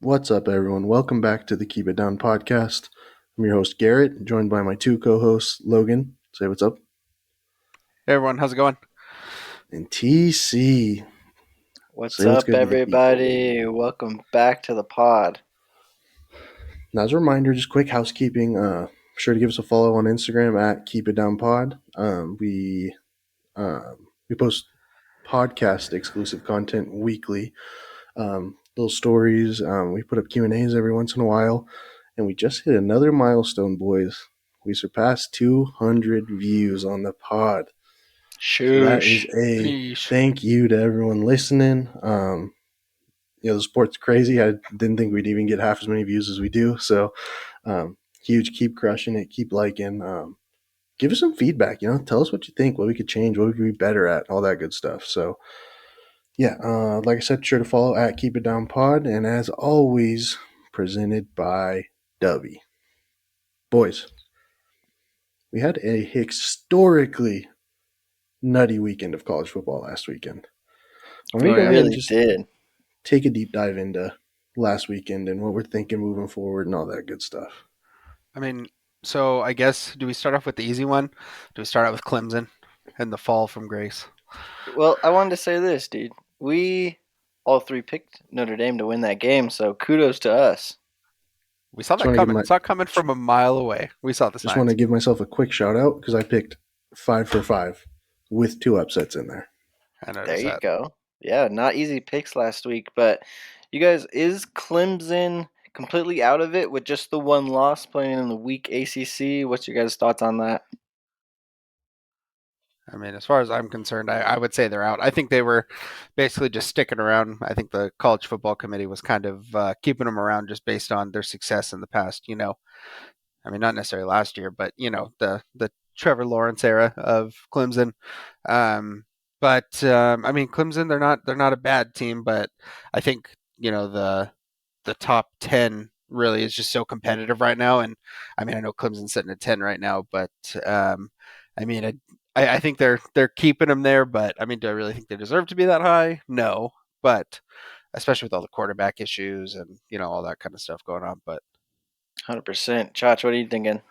What's up, everyone? Welcome back to the Keep It Down podcast. I'm your host, Garrett, joined by my two co hosts, Logan. Say what's up. Hey everyone, how's it going? And TC. What's Say what's up, good to the people. everybody? Welcome back to the pod. Now, as a reminder, just quick housekeeping. Sure to give us a follow on Instagram at Keep It Down Pod. We post podcast exclusive content weekly. Little stories. We put up Q&As every once in a while. And we just hit another milestone, boys. We surpassed 200 views on the pod. So that is a Sheesh. thank you to everyone listening. The sport's crazy. I didn't think we'd even get half as many views as we do. So huge. Keep crushing it. Keep liking. Give us some feedback. Tell us what you think, what we could change, what we could be better at, all that good stuff. So yeah, like I said, sure to follow at Keep It Down Pod, and as always, presented by DUBBY. Boys, we had a historically nutty weekend of college football last weekend. I'm We going to go ahead and really just did. take a deep dive into last weekend and what we're thinking moving forward and all that good stuff. So I guess, do we start off with the easy one? Do we start out with Clemson and the fall from grace? Well, I wanted to say this, dude. We all three picked Notre Dame to win that game, so kudos to us. We saw Just that want to give coming. my It's not coming from a mile away. We saw the just want signs. to give myself a quick shout out because I picked 5 for 5 with 2 upsets in there. I There noticed you that. go. Yeah, not easy picks last week, but you guys, is Clemson completely out of it with just the one loss playing in the weak ACC? What's your guys' thoughts on that? As far as I'm concerned, I would say they're out. I think they were basically just sticking around. I think the college football committee was kind of keeping them around just based on their success in the past. Not necessarily last year, but the Trevor Lawrence era of Clemson. Clemson, they're not a bad team, but I think the top 10 really is just so competitive right now. And I know Clemson's sitting at 10 right now, but I mean, I think they're keeping them there. But do I really think they deserve to be that high? No, but especially with all the quarterback issues and all that kind of stuff going on. But 100%. Chach, what are you thinking?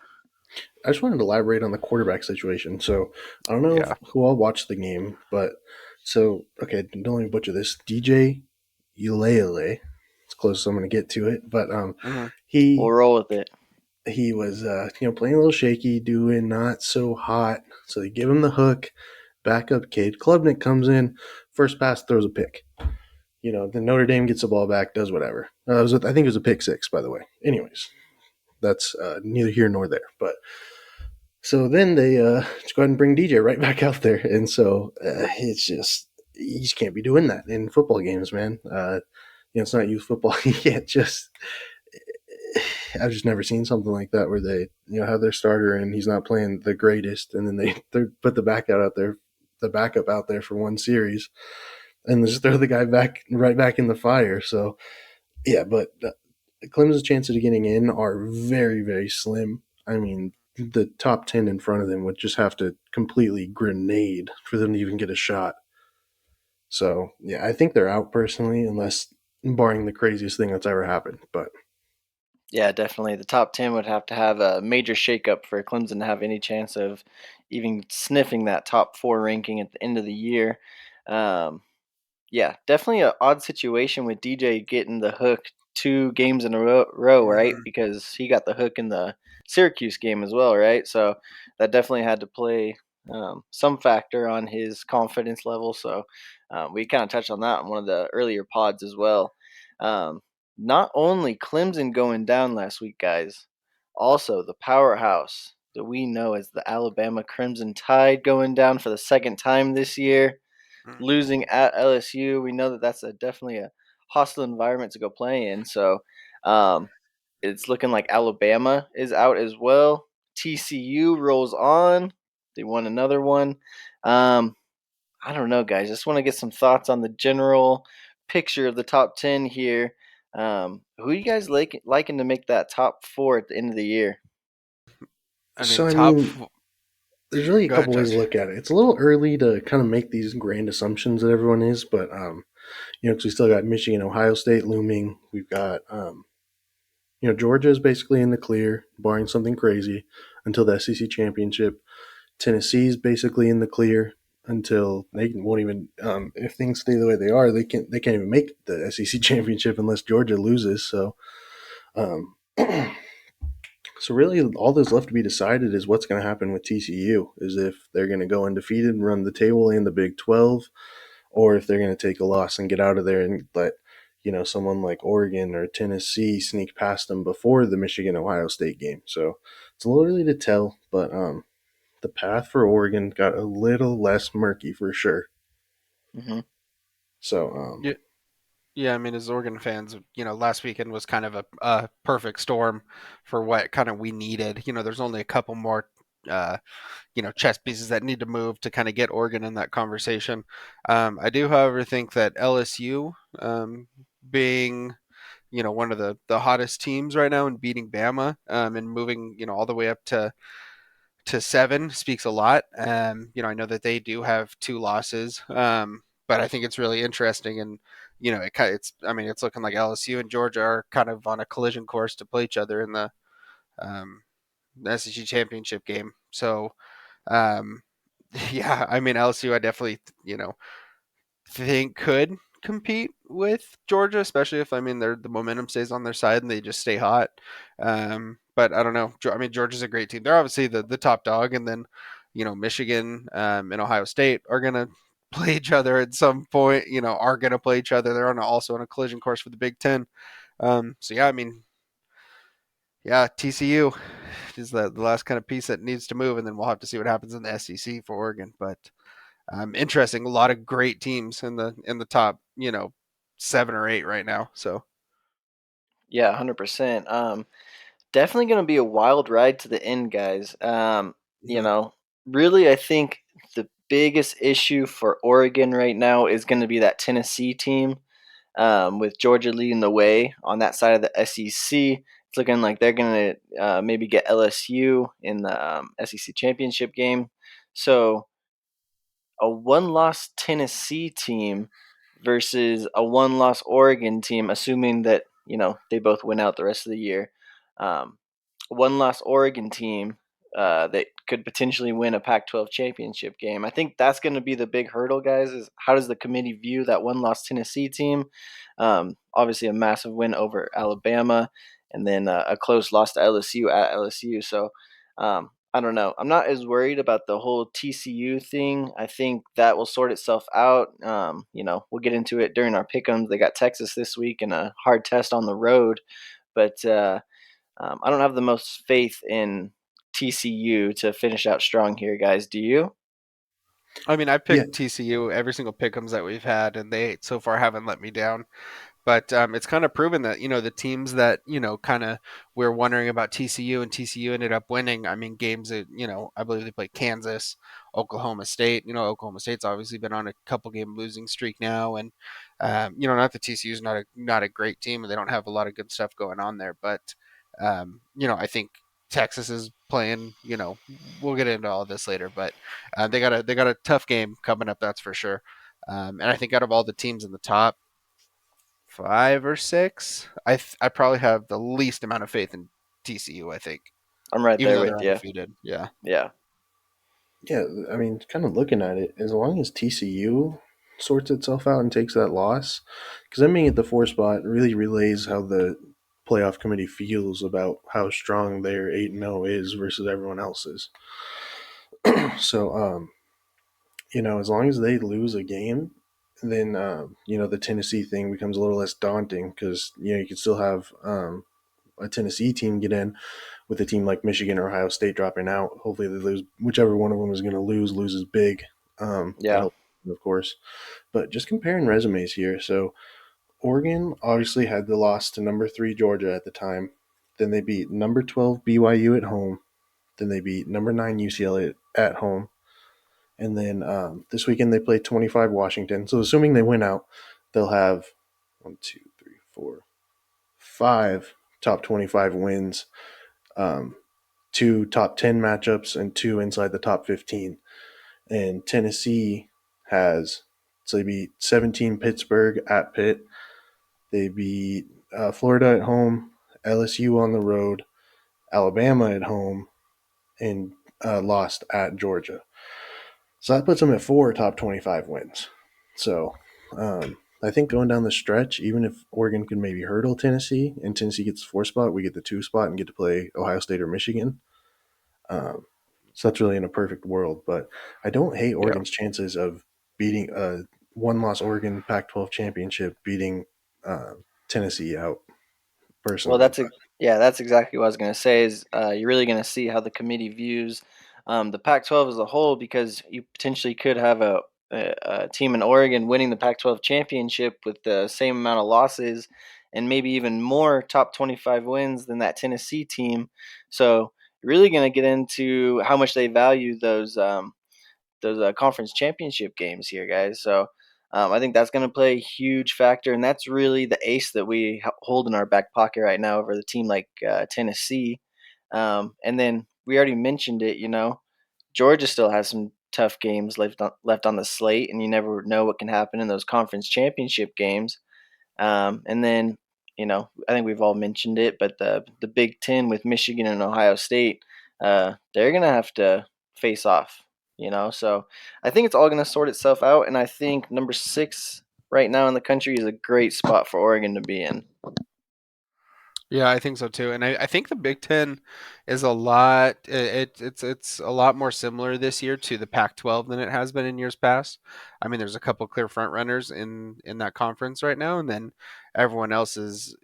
I just wanted to elaborate on the quarterback situation. So I don't know yeah, who all watched the game, but okay, don't let me butcher this. DJ Uleele, it's close as I'm going to get to it, but hmm We'll he roll with it. he was playing a little shaky, doing not so hot. So they give him the hook, backup kid. Klubnik comes in, first pass throws a pick. Then Notre Dame gets the ball back, does whatever. I think it was a pick six, by the way. Anyways, that's neither here nor there, but. So then they just go ahead and bring DJ right back out there, and so it's just you just can't be doing that in football games, man. It's not youth football. You can't just. I've just never seen something like that where they have their starter and he's not playing the greatest, and then they put the backup out there for one series, and just throw the guy right back in the fire. So yeah, but Clemson's chances of getting in are very, very slim. The top 10 in front of them would just have to completely grenade for them to even get a shot. So, yeah, I think they're out personally, unless barring the craziest thing that's ever happened. But Yeah, definitely. The top 10 would have to have a major shakeup for Clemson to have any chance of even sniffing that top four ranking at the end of the year. Um, yeah, definitely an odd situation with DJ getting the hook 2 games in a row, right? hmm Because he got the hook in the Syracuse game as well, right? So that definitely had to play some factor on his confidence level. So we kind of touched on that in one of the earlier pods as well. Um, Not only Clemson going down last week, guys, also the powerhouse that we know as the Alabama Crimson Tide going down for the second time this year, losing at LSU. We know that that's definitely a hostile environment to go play in. So um, it's looking like Alabama is out as well. TCU rolls on. They won another one. Um, I don't know, guys. Just want to get some thoughts on the general picture of the top 10 here. Who you guys liking to make that top four at the end of the year? so I top. mean, there's really a Go ahead, couple ways to Josh. look at it. It's a little early to kind of make these grand assumptions that everyone is, but Because we still got Michigan, Ohio State looming. We've got Georgia is basically in the clear, barring something crazy, until the SEC championship. Tennessee's basically in the clear until they won't even. If things stay the way they are, they can't even make the SEC championship unless Georgia loses. So, um, so really, all that's left to be decided is what's going to happen with TCU. Is if they're going to go undefeated and run the table in the Big 12, or if they're going to take a loss and get out of there and let someone like Oregon or Tennessee sneak past them before the Michigan Ohio State game. So it's a little early to tell, but the path for Oregon got a little less murky for sure. Hmm. So Yeah, yeah. I mean, as Oregon fans, last weekend was kind of a perfect storm for what kind of we needed. There's only a couple more, uh, chess pieces that need to move to kind of get Oregon in that conversation. I do, however, think that LSU, being one of the hottest teams right now and beating Bama, and moving all the way up to 7 speaks a lot. I know that they do have 2 losses, but I think it's really interesting, and it's looking like LSU and Georgia are kind of on a collision course to play each other in um, the SEC championship game. So um, yeah, I mean LSU, I definitely think could compete with Georgia, especially if the momentum stays on their side and they just stay hot. But I don't know. I mean, Georgia's a great team. They're obviously the top dog, and then Michigan, and Ohio State are gonna play each other at some point. Are gonna play each other. They're also on a collision course for the Big Ten. So yeah, I mean, yeah, TCU is the last kind of piece that needs to move, and then we'll have to see what happens in the SEC for Oregon. But interesting. A lot of great teams in the top, 7 or 8 right now. So Yeah, 100%. Definitely going to be a wild ride to the end, guys. You mhm. know, really, I think the biggest issue for Oregon right now is going to be that Tennessee team, with Georgia leading the way on that side of the SEC. It's looking like they're going to maybe get LSU in the SEC championship game. So a one-loss Tennessee team versus a one-loss Oregon team, assuming that they both win out the rest of the year. Um, One-loss Oregon team that could potentially win a Pac-12 championship game. I think that's going to be the big hurdle, guys. Is how does the committee view that one-loss Tennessee team? Obviously, a massive win over Alabama, and then a close loss to LSU at LSU. So I don't know. I'm not as worried about the whole TCU thing. I think that will sort itself out. We'll get into it during our pick'ems. They got Texas this week and a hard test on the road, but I don't have the most faith in TCU to finish out strong here, guys. Do you? I mean, I yeah, picked TCU every single pick'ems that we've had, and they so far haven't let me down. But it's kind of proven that the teams that kind of we're wondering about TCU, and TCU ended up winning. I mean, games that I believe they played Kansas, Oklahoma State. Oklahoma State's obviously been on a couple game losing streak now, and not that TCU is not a great team and they don't have a lot of good stuff going on there, but I think Texas is playing. We'll get into all this later, but they got a tough game coming up, that's for sure. And I think out of all the teams in the top 5 or 6, I probably have the least amount of faith in TCU. I think, I'm right even there though with they're you. undefeated. Yeah. Yeah, yeah. I mean, kind of looking at it, as long as TCU sorts itself out and takes that loss, because them being at the 4 spot really relays how the playoff committee feels about how strong their 8-0 is versus everyone else's. So, as long as they lose a game, then the Tennessee thing becomes a little less daunting because you can still have a Tennessee team get in with a team like Michigan or Ohio State dropping out. Hopefully, they lose. Whichever one of them is going to loses big. That yeah. helps, of course. But just comparing resumes here. So Oregon obviously had the loss to number 3 Georgia at the time. Then they beat number 12 BYU at home. Then they beat number 9 UCLA at home. And then this weekend they play 25 Washington. So assuming they win out, they'll have 5 top 25 wins, um, 2 top 10 matchups, and 2 inside the top 15. And Tennessee has So they beat 17 Pittsburgh at Pitt. They beat Florida at home, LSU on the road, Alabama at home, and lost at Georgia. So that puts them at 4 top 25 wins. So I think going down the stretch, even if Oregon could maybe hurdle Tennessee and Tennessee gets the 4 spot, we get the 2 spot and get to play Ohio State or Michigan. Um, so that's really in a perfect world. But I don't hate Yeah. Oregon's chances of beating a one-loss Oregon Pac-12 championship, beating Tennessee out Well, personally. But yeah, that's exactly what I was going to say. Is you're really going to see how the committee views the Pac-12 as a whole, because you potentially could have a team in Oregon winning the Pac-12 championship with the same amount of losses, and maybe even more top 25 wins than that Tennessee team. So you're really going to get into how much they value those conference championship games here, guys. So I think that's going to play a huge factor, and that's really the ace that we hold in our back pocket right now over the team like Tennessee. And then we already mentioned it. Georgia still has some tough games left on the slate, and you never know what can happen in those conference championship games. And then, I think we've all mentioned it, but the Big Ten with Michigan and Ohio State, they're gonna have to face off. So I think it's all gonna sort itself out, and I think number 6 right now in the country is a great spot for Oregon to be in. Yeah, I think so too, and I think the Big Ten is a lot. It's a lot more similar this year to the Pac-12 than it has been in years past. I mean, there's a couple clear front runners in that conference right now, and then everyone else is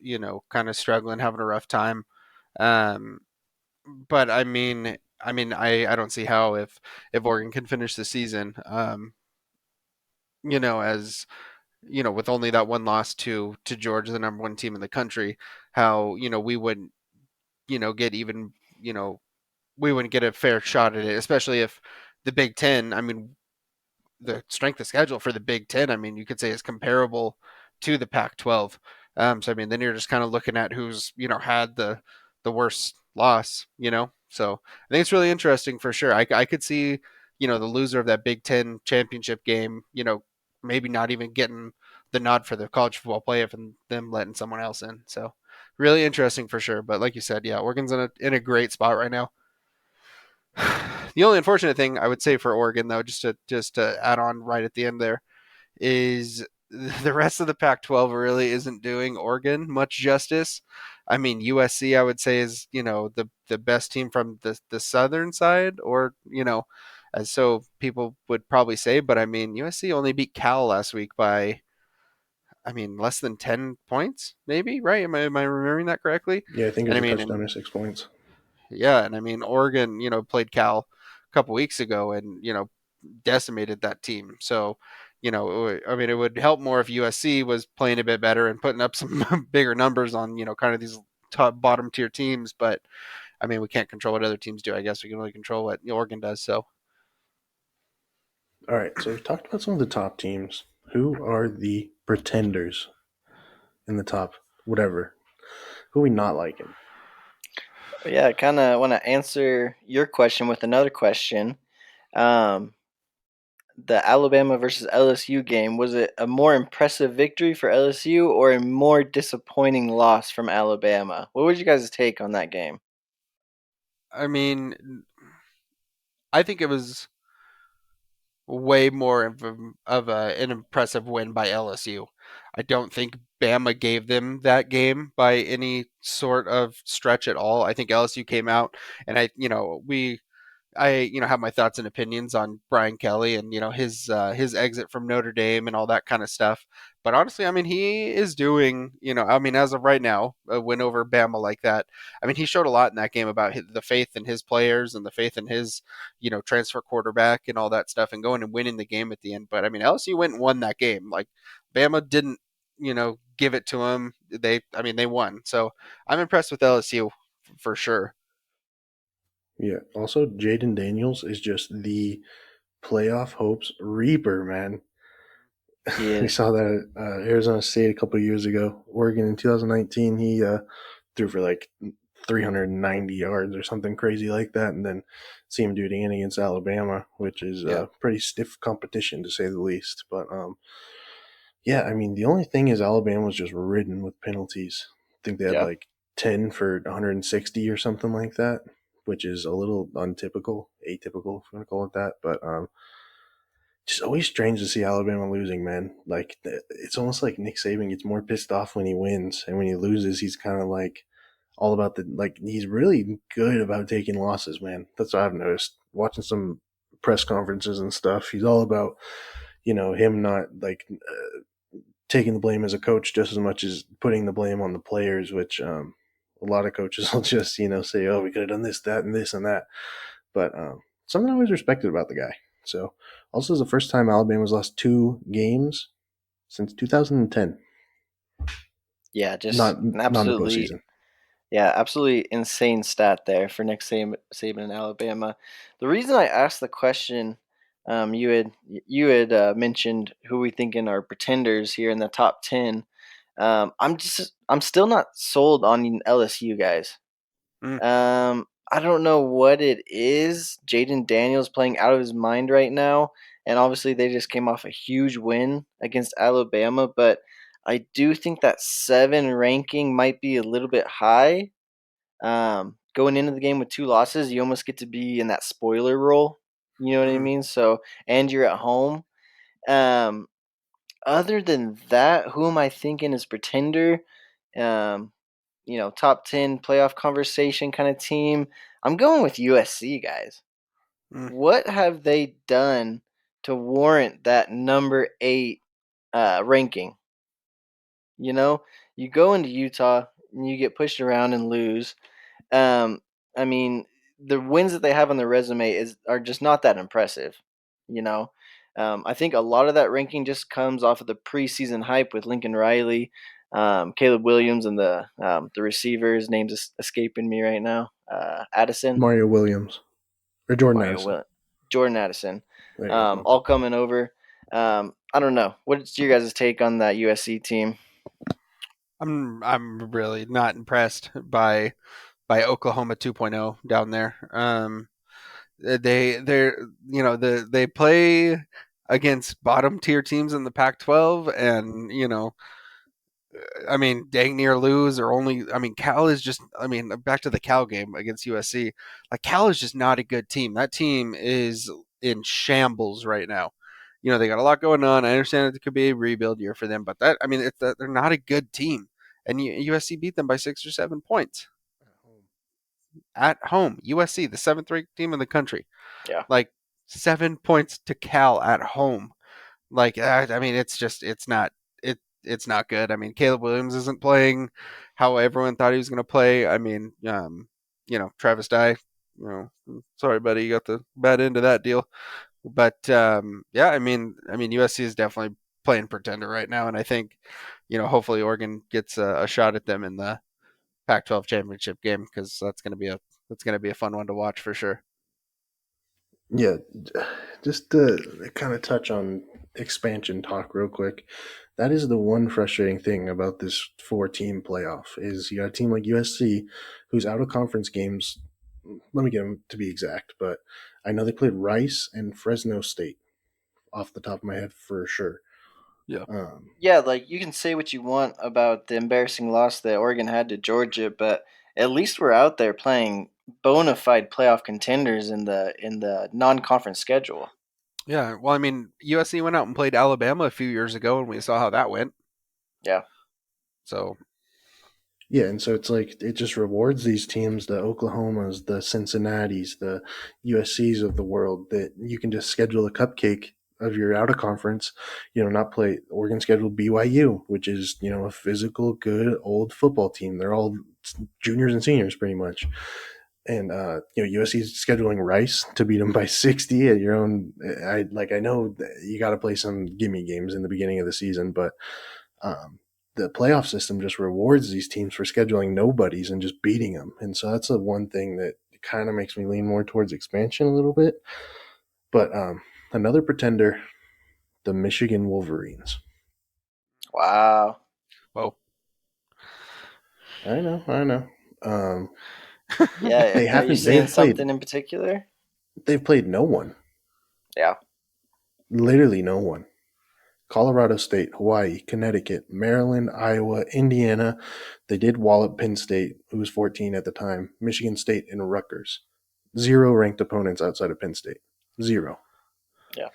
kind of struggling, having a rough time. Um, but I don't see how if Oregon can finish the season, as with only that one loss to Georgia, the number one team in the country, how we wouldn't get even, we wouldn't get a fair shot at it, especially if the Big Ten, I mean, the strength of schedule for the Big Ten, I mean, you could say is comparable to the Pac-12. So I mean, then you're just kind of looking at who's had the worst loss. So I think it's really interesting for sure. I could see the loser of that Big Ten championship game, maybe not even getting the nod for the college football playoff and them letting someone else in. So really interesting for sure. But like you said, yeah, Oregon's in a great spot right now. The only unfortunate thing I would say for Oregon, though, just to add on right at the end there, is the rest of the Pac-12 really isn't doing Oregon much justice. I mean, USC I would say is the best team from the southern side, or as so people would probably say, but I mean USC only beat Cal last week by, I mean, less than 10 points, maybe, right? Am I remembering that correctly? yeah, I think it And was I a mean, touchdown and or 6 points. yeah, and I mean Oregon, played Cal a couple weeks ago and decimated that team. So, I mean, it would help more if USC was playing a bit better and putting up some bigger numbers on kind of these top bottom tier teams. But I mean, we can't control what other teams do. I guess we can only control what Oregon does. So All right, so we've talked about some of the top teams. Who are the pretenders in the top, whatever? Who are we not liking? Yeah, I kind of want to answer your question with another question. Um, the Alabama versus LSU game, was it a more impressive victory for LSU or a more disappointing loss from Alabama? What was you guys' take on that game? I mean, I think it was way more an impressive win by LSU. I don't think Bama gave them that game by any sort of stretch at all. I think LSU came out, and I have my thoughts and opinions on Brian Kelly and his exit from Notre Dame and all that kind of stuff. But honestly, I mean, he is doing, I mean, as of right now, a win over Bama like that. I mean, he showed a lot in that game about the faith in his players and the faith in his, transfer quarterback and all that stuff, and going and winning the game at the end. But I mean, LSU went and won that game. Like Bama didn't, give it to him. They won. So I'm impressed with LSU for sure. Yeah. Also, Jaden Daniels is just the playoff hopes reaper, man. He We is. saw that at Arizona State a couple of years ago. Oregon in 2019, he threw for like 390 yards or something crazy like that, and then see him do it again against Alabama, which is Yeah. pretty stiff competition to say the least. But yeah, I mean, the only thing is Alabama was just ridden with penalties. I think they had Yeah. like 10 for 160 or something like that, which is a little untypical, atypical, if you want to call it that. But just always strange to see Alabama losing, man. Like, it's almost like Nick Saban gets more pissed off when he wins, and when he loses, he's kind of like all about he's really good about taking losses, man. That's what I've noticed. Watching some press conferences and stuff, he's all about, him not like taking the blame as a coach just as much as putting the blame on the players, which a lot of coaches will just, say, oh, we could have done this, that, and this and that. But something I always respected about the guy. So, also, is the first time Alabama's lost 2 games since 2010. Yeah, just Not in the absolutely. postseason. Yeah, absolutely insane stat there for Nick Saban in Alabama. The reason I asked the question, you had mentioned who we thinking are pretenders here in the top 10. I'm still not sold on LSU guys. Mm. I don't know what it is. Jaden Daniels playing out of his mind right now, and obviously they just came off a huge win against Alabama. But I do think that 7 ranking might be a little bit high. Going into the game with 2 losses, you almost get to be in that spoiler role. You know what I Mm. mean? So, and you're at home. Um, Other than that, who am I thinking is pretender? Um, top 10 playoff conversation kind of team. I'm going with USC, guys. Mm. What have they done to warrant that number 8 ranking? You know, you go into Utah and you get pushed around and lose. Um, I mean, the wins that they have on their resume are just not that impressive. You know, I think a lot of that ranking just comes off of the preseason hype with Lincoln Riley, Caleb Williams, and the receivers. Names escaping me right now. Addison, Mario Williams or Jordan Mario Addison. Will, Jordan Addison, There you go. My bad. all coming over. I don't know. What's your guys' take on that USC team? I'm really not impressed by Oklahoma 2.0 down there. They're they play against bottom tier teams in the Pac-12, and I mean, dang near lose or only. I mean, Cal is just. I mean, back to the Cal game against USC. Like Cal is just not a good team. That team is in shambles right now. They got a lot going on. I understand that it could be a rebuild year for them, but I mean, they're not a good team. And USC beat them by 6 or 7 points at home. USC, the seventh-ranked team in the country, Yeah, like 7 points to Cal at home. Like I mean, it's not good. I mean, Caleb Williams isn't playing how everyone thought he was going to play. I mean, Travis Dye. Sorry, buddy, you got the bad end of that deal. But yeah, I mean, USC is definitely playing pretender right now, and I think, hopefully Oregon gets a shot at them in the Pac-12 championship game because that's gonna be a fun one to watch for sure. Yeah, just to kind of touch on expansion talk real quick. That is the one frustrating thing about this 4-team playoff is you got a team like USC who's out of conference games. Let me get them to be exact, but I know they played Rice and Fresno State off the top of my head for sure. Yeah. Um, yeah. Like you can say what you want about the embarrassing loss that Oregon had to Georgia, but at least we're out there playing bona fide playoff contenders in the non-conference schedule. Yeah, well, I mean, USC went out and played Alabama a few years ago, and we saw how that went. Yeah, So, Yeah, and so it's like it just rewards these teams, the Oklahomas, the Cincinnatis, the USCs of the world, that you can just schedule a cupcake of your out of conference, not play. Oregon scheduled BYU, which is, a physical, good old football team. They're all juniors and seniors pretty much. And USC is scheduling Rice to beat them by 60 at your own. I know that you got to play some gimme games in the beginning of the season, but um, the playoff system just rewards these teams for scheduling nobodies and just beating them. And so that's the one thing that kind of makes me lean more towards expansion a little bit. But another pretender, the Michigan Wolverines. wow. well, I know. Yeah, They are you haven't. seeing something in particular? They've played no one. Yeah. Literally no one. Colorado State, Hawaii, Connecticut, Maryland, Iowa, Indiana. They did wallop Penn State, who was 14 at the time. Michigan State and Rutgers. Zero ranked opponents outside of Penn State. Zero. Yeah.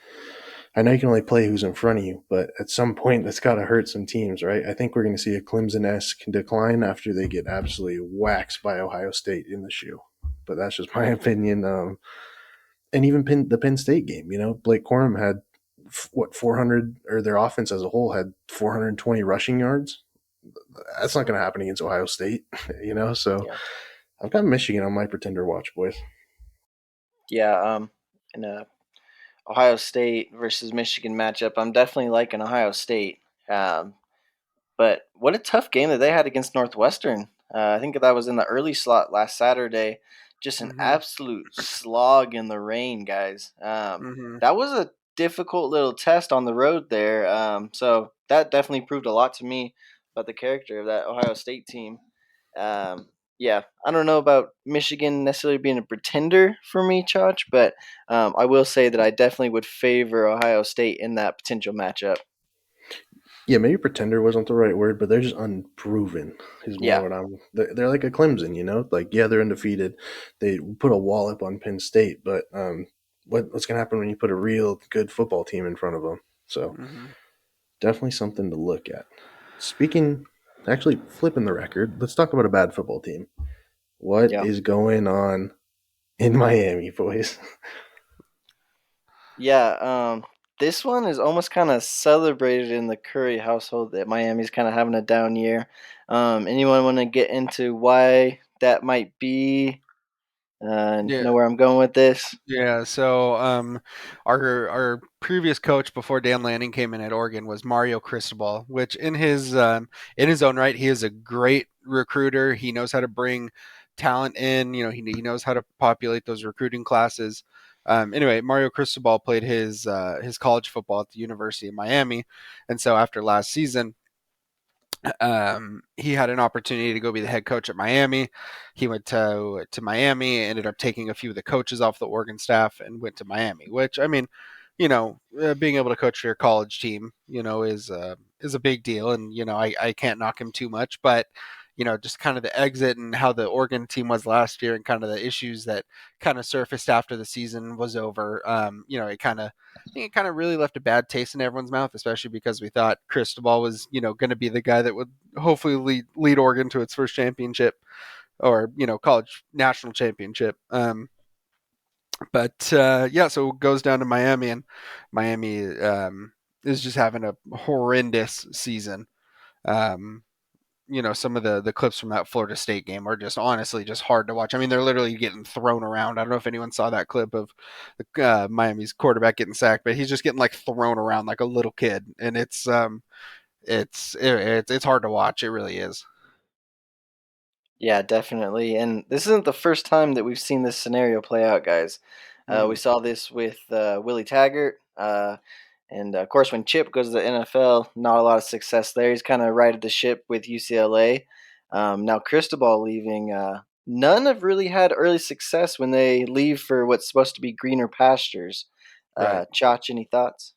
I know you can only play who's in front of you, but at some point that's got to hurt some teams, right? I think we're going to see a Clemson-esque decline after they get absolutely waxed by Ohio State in the shoe. But that's just my opinion. And even the Penn State game, Blake Corum had 400, or their offense as a whole had 420 rushing yards. That's not going to happen against Ohio State, So Yeah. I've got Michigan on my pretender watch, boys. Yeah. In a Ohio State versus Michigan matchup, I'm definitely liking Ohio State. Um, but what a tough game that they had against Northwestern. I think that was in the early slot last Saturday. Just an Mm-hmm. absolute slog in the rain, guys. Mm-hmm. That was a difficult little test on the road there. So that definitely proved a lot to me about the character of that Ohio State team. Um, yeah, I don't know about Michigan necessarily being a pretender for me, Chach, but I will say that I definitely would favor Ohio State in that potential matchup. Yeah, maybe pretender wasn't the right word, but they're just unproven. Is more Yeah, what I'm. They're like a Clemson, Like yeah, they're undefeated. They put a wallop on Penn State, but what's gonna happen when you put a real good football team in front of them? So Mm-hmm. definitely something to look at. Speaking, actually flipping the record, let's talk about a bad football team. What yeah, is going on in Miami, boys? yeah. This one is almost kind of celebrated in the Curry household that Miami's kind of having a down year. Anyone want to get into why that might be? Yeah. Know where I'm going with this? Yeah, so our previous coach before Dan Lanning came in at Oregon was Mario Cristobal, which in his own right, he is a great recruiter. He knows how to bring talent in. He knows how to populate those recruiting classes. Anyway, Mario Cristobal played his college football at the University of Miami, and so after last season, he had an opportunity to go be the head coach at Miami. He went to Miami, ended up taking a few of the coaches off the Oregon staff, and went to Miami. Which I mean, being able to coach your college team, is a big deal, and I can't knock him too much, but just kind of the exit and how the Oregon team was last year, and kind of the issues that kind of surfaced after the season was over. It kind of really left a bad taste in everyone's mouth, especially because we thought Cristobal was, going to be the guy that would hopefully lead Oregon to its first championship, or college national championship. But yeah, so it goes down to Miami, and Miami is just having a horrendous season. Um, some of the clips from that Florida State game are just honestly just hard to watch. I mean, they're literally getting thrown around. I don't know if anyone saw that clip of Miami's quarterback getting sacked, but he's just getting like thrown around like a little kid, and it's hard to watch. It really is. Yeah, definitely. And this isn't the first time that we've seen this scenario play out, guys. We Mm, saw this with Willie Taggart. And of course, when Chip goes to the NFL, not a lot of success there. He's kind of righted the ship with UCLA. Now, Cristobal leaving. None have really had early success when they leave for what's supposed to be greener pastures. right. Chach, any thoughts?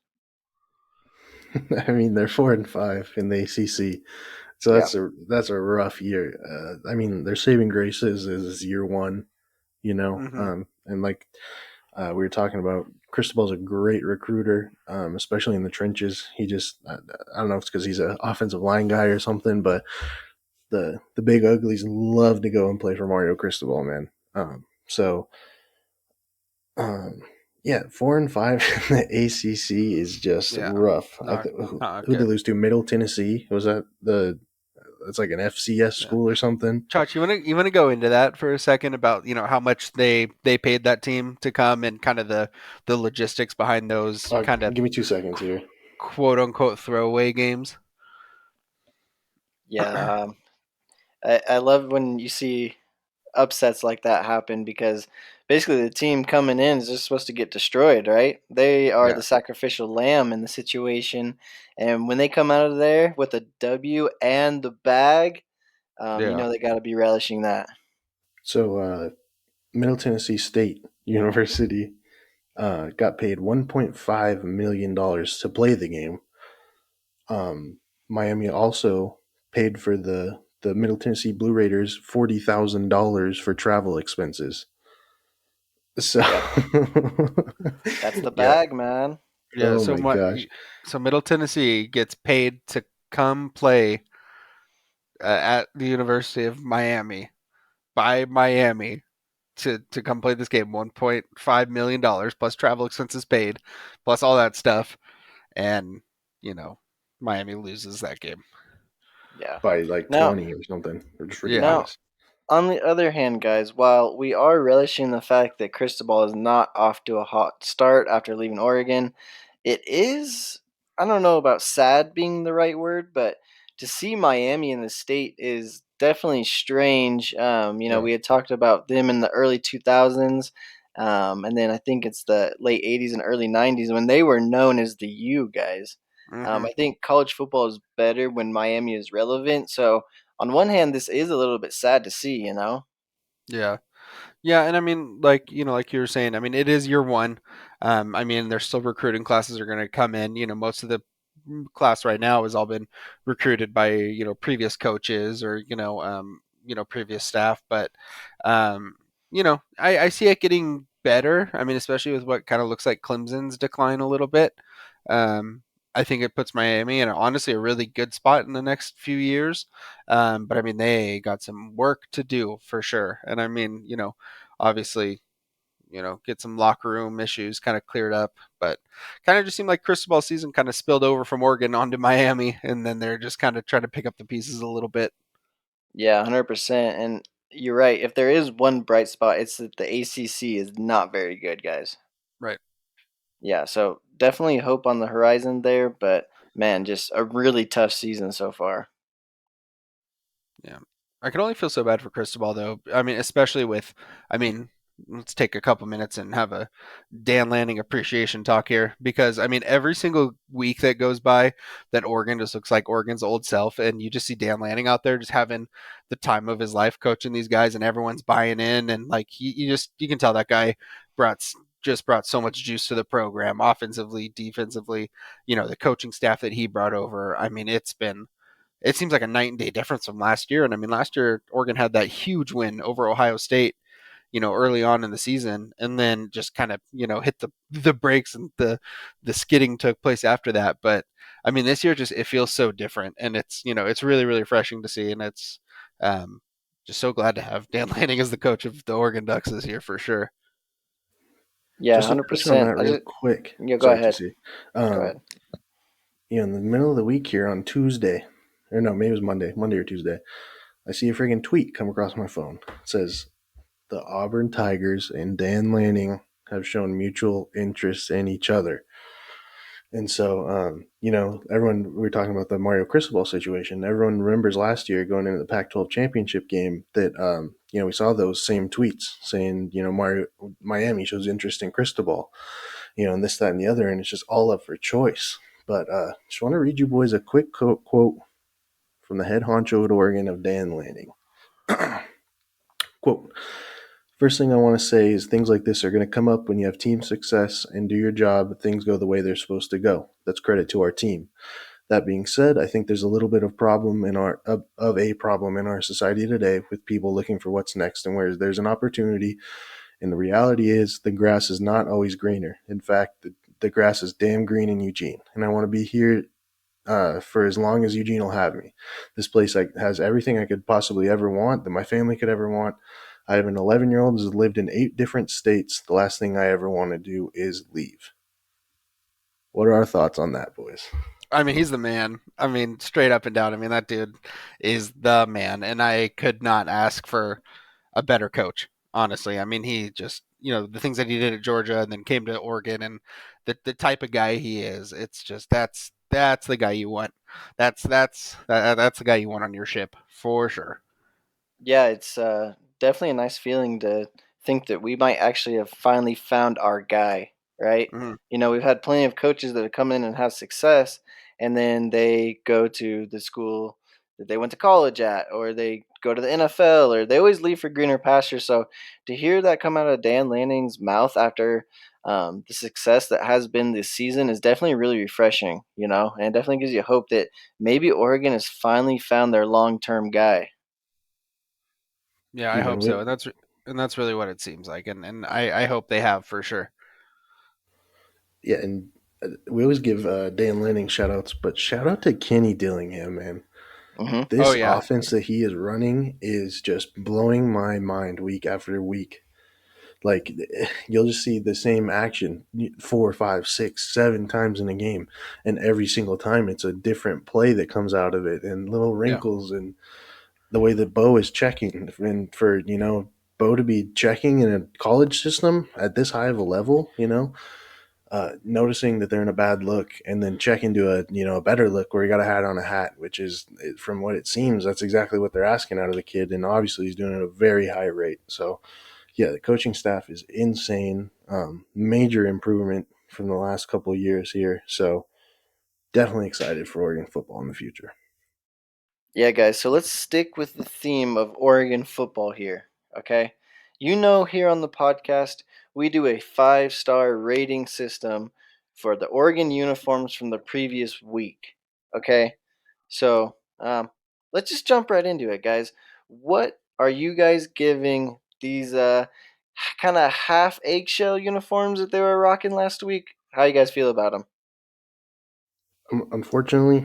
I mean, they're 4-5 in the ACC, so Yeah. that's a rough year. I mean, their saving graces is year one, Hmm. and like we were talking about, Cristobal's a great recruiter, especially in the trenches. He just, I don't know if it's because he's an offensive line guy or something, but the big uglies love to go and play for Mario Cristobal, man. So um, yeah, 4-5 in the ACC is just Yeah, rough. not Who they good. lose to? Middle Tennessee. Was that the? It's like an FCS Yeah. school or something. Chach, you wanna go into that for a second about how much they paid that team to come, and kind of the logistics behind those kind of Give me 2 seconds here. quote unquote throwaway games. Yeah. I love when you see upsets like that happen because basically the team coming in is just supposed to get destroyed, right? They are Yeah. the sacrificial lamb in the situation, and when they come out of there with a W and the bag, Yeah. They got to be relishing that. So, Middle Tennessee State University got paid $1.5 million to play the game. Miami also paid for the Middle Tennessee Blue Raiders $40,000 for travel expenses. So, Yep, that's the yeah. bag, man. Yeah. Oh So my gosh. so Middle Tennessee gets paid to come play at the University of Miami by Miami to come play this game. $1.5 million plus travel expenses paid, plus all that stuff, and you know Miami loses that game. Yeah. By like Now, 20 or something. Or just Yeah. now, ridiculous. on the other hand, guys, while we are relishing the fact that Cristobal is not off to a hot start after leaving Oregon, it is, I don't know about sad being the right word, but to see Miami in the state is definitely strange. Yeah. We had talked about them in the early 2000s, and then I think it's the late 80s and early 90s when they were known as the U guys. Hmm. I think college football is better when Miami is relevant, so on one hand, this is a little bit sad to see, you know? Yeah. Yeah, and I mean, like like you were saying, I mean, it is year one. I mean, there's still recruiting classes are going to come in. Most of the class right now has all been recruited by previous coaches or previous staff. But I see it getting better. I mean, especially with what kind of looks like Clemson's decline a little bit. Um, I think it puts Miami in honestly a really good spot in the next few years. But I mean, they got some work to do for sure. And I mean, obviously, get some locker room issues kind of cleared up. But kind of just seemed like Cristobal season kind of spilled over from Oregon onto Miami, and then they're just kind of trying to pick up the pieces a little bit. Yeah, 100%. And you're right. If there is one bright spot, it's that the ACC is not very good, guys. Right. Yeah, so definitely hope on the horizon there, but man, just a really tough season so far. Yeah. I can only feel so bad for Cristobal though. I mean, especially with, I mean, let's take a couple minutes and have a Dan Lanning appreciation talk here because I mean every single week that goes by that Oregon just looks like Oregon's old self and you just see Dan Lanning out there just having the time of his life coaching these guys and everyone's buying in and like you can tell that guy brought just brought so much juice to the program offensively, defensively, the coaching staff that he brought over. I mean it seems like a night and day difference from last year and I mean last year Oregon had that huge win over Ohio State early on in the season, and then just kind of, hit the brakes and the skidding took place after that. But I mean, this year just it feels so different, and it's really really refreshing to see, and it's um, just so glad to have Dan Lanning as the coach of the Oregon Ducks this year for sure. Yeah, Just to touch on 100%. that real quick. Go Sorry, ahead. TC. Go Um, ahead. in the middle of the week here on Tuesday, or no, maybe it was Monday or Tuesday, I see a freaking tweet come across my phone. It says, the Auburn Tigers and Dan Lanning have shown mutual interest in each other. And so, everyone, we were talking about the Mario Cristobal situation. Everyone remembers last year going into the Pac 12 championship game that, we saw those same tweets saying, Miami shows interest in Cristobal, and this, that, and the other. And it's just all up for choice. But just want to read you boys a quick quote from the head honcho at Oregon of Dan Lanning. Quote, first thing I want to say is things like this are going to come up when you have team success and do your job, things go the way they're supposed to go. That's credit to our team. That being said, I think there's a little bit of problem in of a problem in our society today with people looking for what's next and where there's an opportunity. And the reality is the grass is not always greener. In fact, the grass is damn green in Eugene. And I want to be here for as long as Eugene will have me. This place has everything I could possibly ever want, that my family could ever want. I have an 11-year-old who's lived in 8 different states. The last thing I ever want to do is leave. What are our thoughts on that, boys? I mean, he's the man. I mean, straight up and down. I mean, that dude is the man, and I could not ask for a better coach, honestly. I mean, he just, the things that he did at Georgia and then came to Oregon and the type of guy he is, it's just that's the guy you want. That's the guy you want on your ship for sure. Yeah, it's definitely a nice feeling to think that we might actually have finally found our guy, right? Hmm. We've had plenty of coaches that have come in and have success, and then they go to the school that they went to college at, or they go to the NFL, or they always leave for greener pastures. So to hear that come out of Dan Lanning's mouth after the success that has been this season is definitely really refreshing, and it definitely gives you hope that maybe Oregon has finally found their long-term guy. Yeah, I Yeah, hope so, and that's really what it seems like, and I hope they have for sure. yeah, and we always give Dan Lanning shout outs, but shout out to Kenny Dillingham, man. Hmm. Oh This yeah, offense that he is running is just blowing my mind week after week. Like you'll just see the same action 4, 5, 6, 7 times in a game, and every single time it's a different play that comes out of it, and little yeah, wrinkles, and the way that Bo is checking, and for Bo to be checking in a college system at this high of a level, noticing that they're in a bad look and then check into a better look where he got a hat on a hat, which is, from what it seems, that's exactly what they're asking out of the kid, and obviously he's doing it at a very high rate. So yeah, the coaching staff is insane. Major improvement from the last couple of years here. So definitely excited for Oregon football in the future. Yeah, guys, so let's stick with the theme of Oregon football here, okay? Here on the podcast, we do a 5-star rating system for the Oregon uniforms from the previous week, okay? So, let's just jump right into it, guys. What are you guys giving these kind of half eggshell uniforms that they were rocking last week? How you guys feel about them? Unfortunately,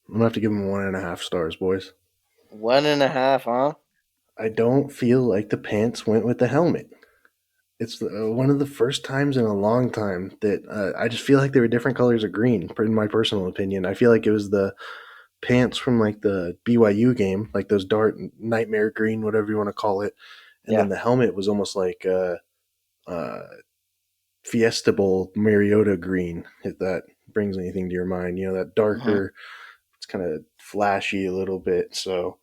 I'm gonna have to give them 1.5 stars, boys. 1.5, huh? I don't feel like the pants went with the helmet. It's one of the first times in a long time that I just feel like they were different colors of green. In my personal opinion, I feel like it was the pants from like the BYU game, like those dark nightmare green, whatever you want to call it, and Yeah. then the helmet was almost like uh, Fiesta Bowl Mariota green. If that brings anything to your mind, that Hmm. darker. It's kind of flashy a little bit. So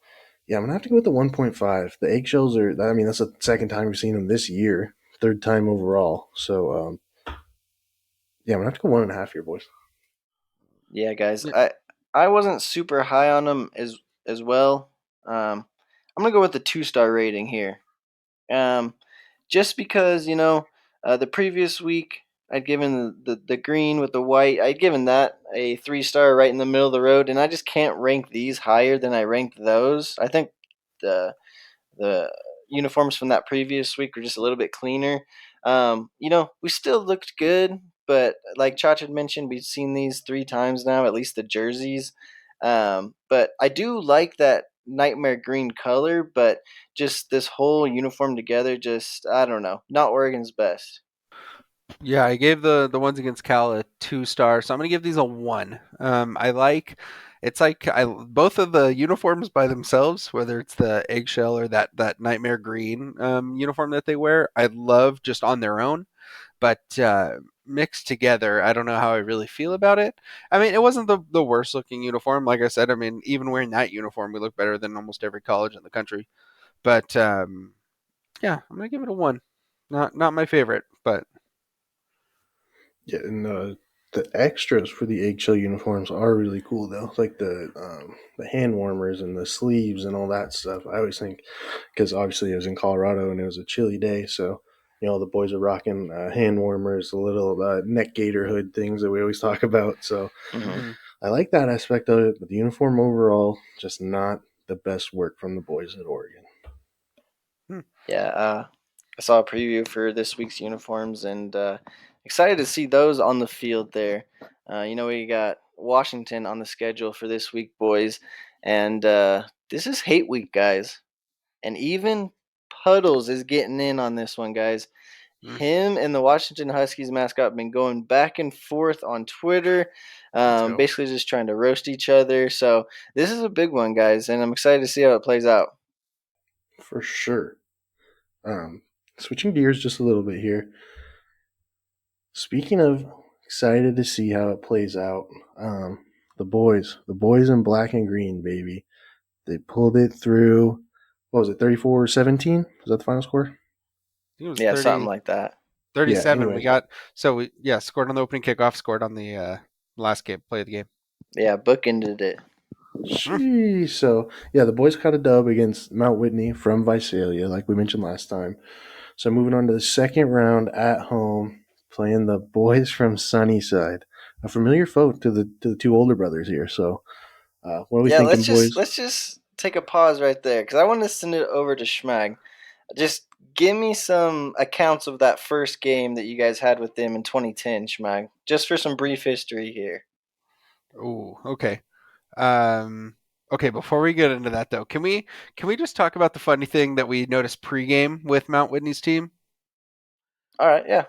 yeah, I'm gonna have to go with the 1.5. The eggshells are. I mean, that's the second time we've seen them this year. Third time overall. So yeah, I'm gonna have to go 1.5 here, boys. Yeah, guys. yeah, I wasn't super high on them as well. I'm gonna go with the 2-star rating here. Um, just because the previous week I'd given the green with the white. I'd given that a 3-star right in the middle of the road, and I just can't rank these higher than I ranked those. I think the the uniforms from that previous week were just a little bit cleaner. We still looked good, but like Chach had mentioned, we've seen these 3 times now, at least the jerseys. But I do like that nightmare green color, but just this whole uniform together, just I don't know, not Oregon's best. yeah. I gave the ones against Cal a 2 star, so I'm gonna give these a 1. I like. It's like both of the uniforms by themselves, whether it's the eggshell or that nightmare green uniform that they wear. I love just on their own, but mixed together, I don't know how I really feel about it. I mean, it wasn't the worst looking uniform. Like I said, I mean, even wearing that uniform, we look better than almost every college in the country. But yeah, I'm gonna give it a 1. Not my favorite, but Yeah, and the extras for the eggshell uniforms are really cool though, like the hand warmers and the sleeves and all that stuff. I always think, because obviously I was in Colorado and it was a chilly day, so the boys are rocking hand warmers, the little neck gaiter hood things that we always talk about. So Hmm. mhm. I like that aspect of it, but the uniform overall just not the best work from the boys at Oregon. Hmm. Yeah, I saw a preview for this week's uniforms, and excited to see those on the field there. We got Washington on the schedule for this week, boys, and this is hate week, guys. And even Puddles is getting in on this one, guys. Mm, Him and the Washington Huskies mascot have been going back and forth on Twitter, let's go. basically just trying to roast each other. So this is a big one, guys, and I'm excited to see how it plays out. For sure. Um, Switching gears just a little bit here. Speaking of excited to see how it plays out, the boys in black and green, baby. They pulled it through. What was it, 34-17? Was that the final score? I think it was Yeah, something like that. 30, Yeah, 37. We anyway, got so we scored on the opening kickoff, scored on the last game play of the game. Yeah, bookended it. Mm. Sheesh. So yeah, the boys caught a dub against Mount Whitney from Visalia, like we mentioned last time. So moving on to the second round at home, playing the boys from Sunnyside, a familiar foe to the two older brothers here. So what are we Yeah, thinking, boys? let's just take a pause right there because I want to send it over to Schmag. Just give me some accounts of that first game that you guys had with them in 2010, Schmag. Just for some brief history here. Ooh, okay. Um, okay, before we get into that though, can we just talk about the funny thing that we noticed pregame with Mount Whitney's team? All right, yeah.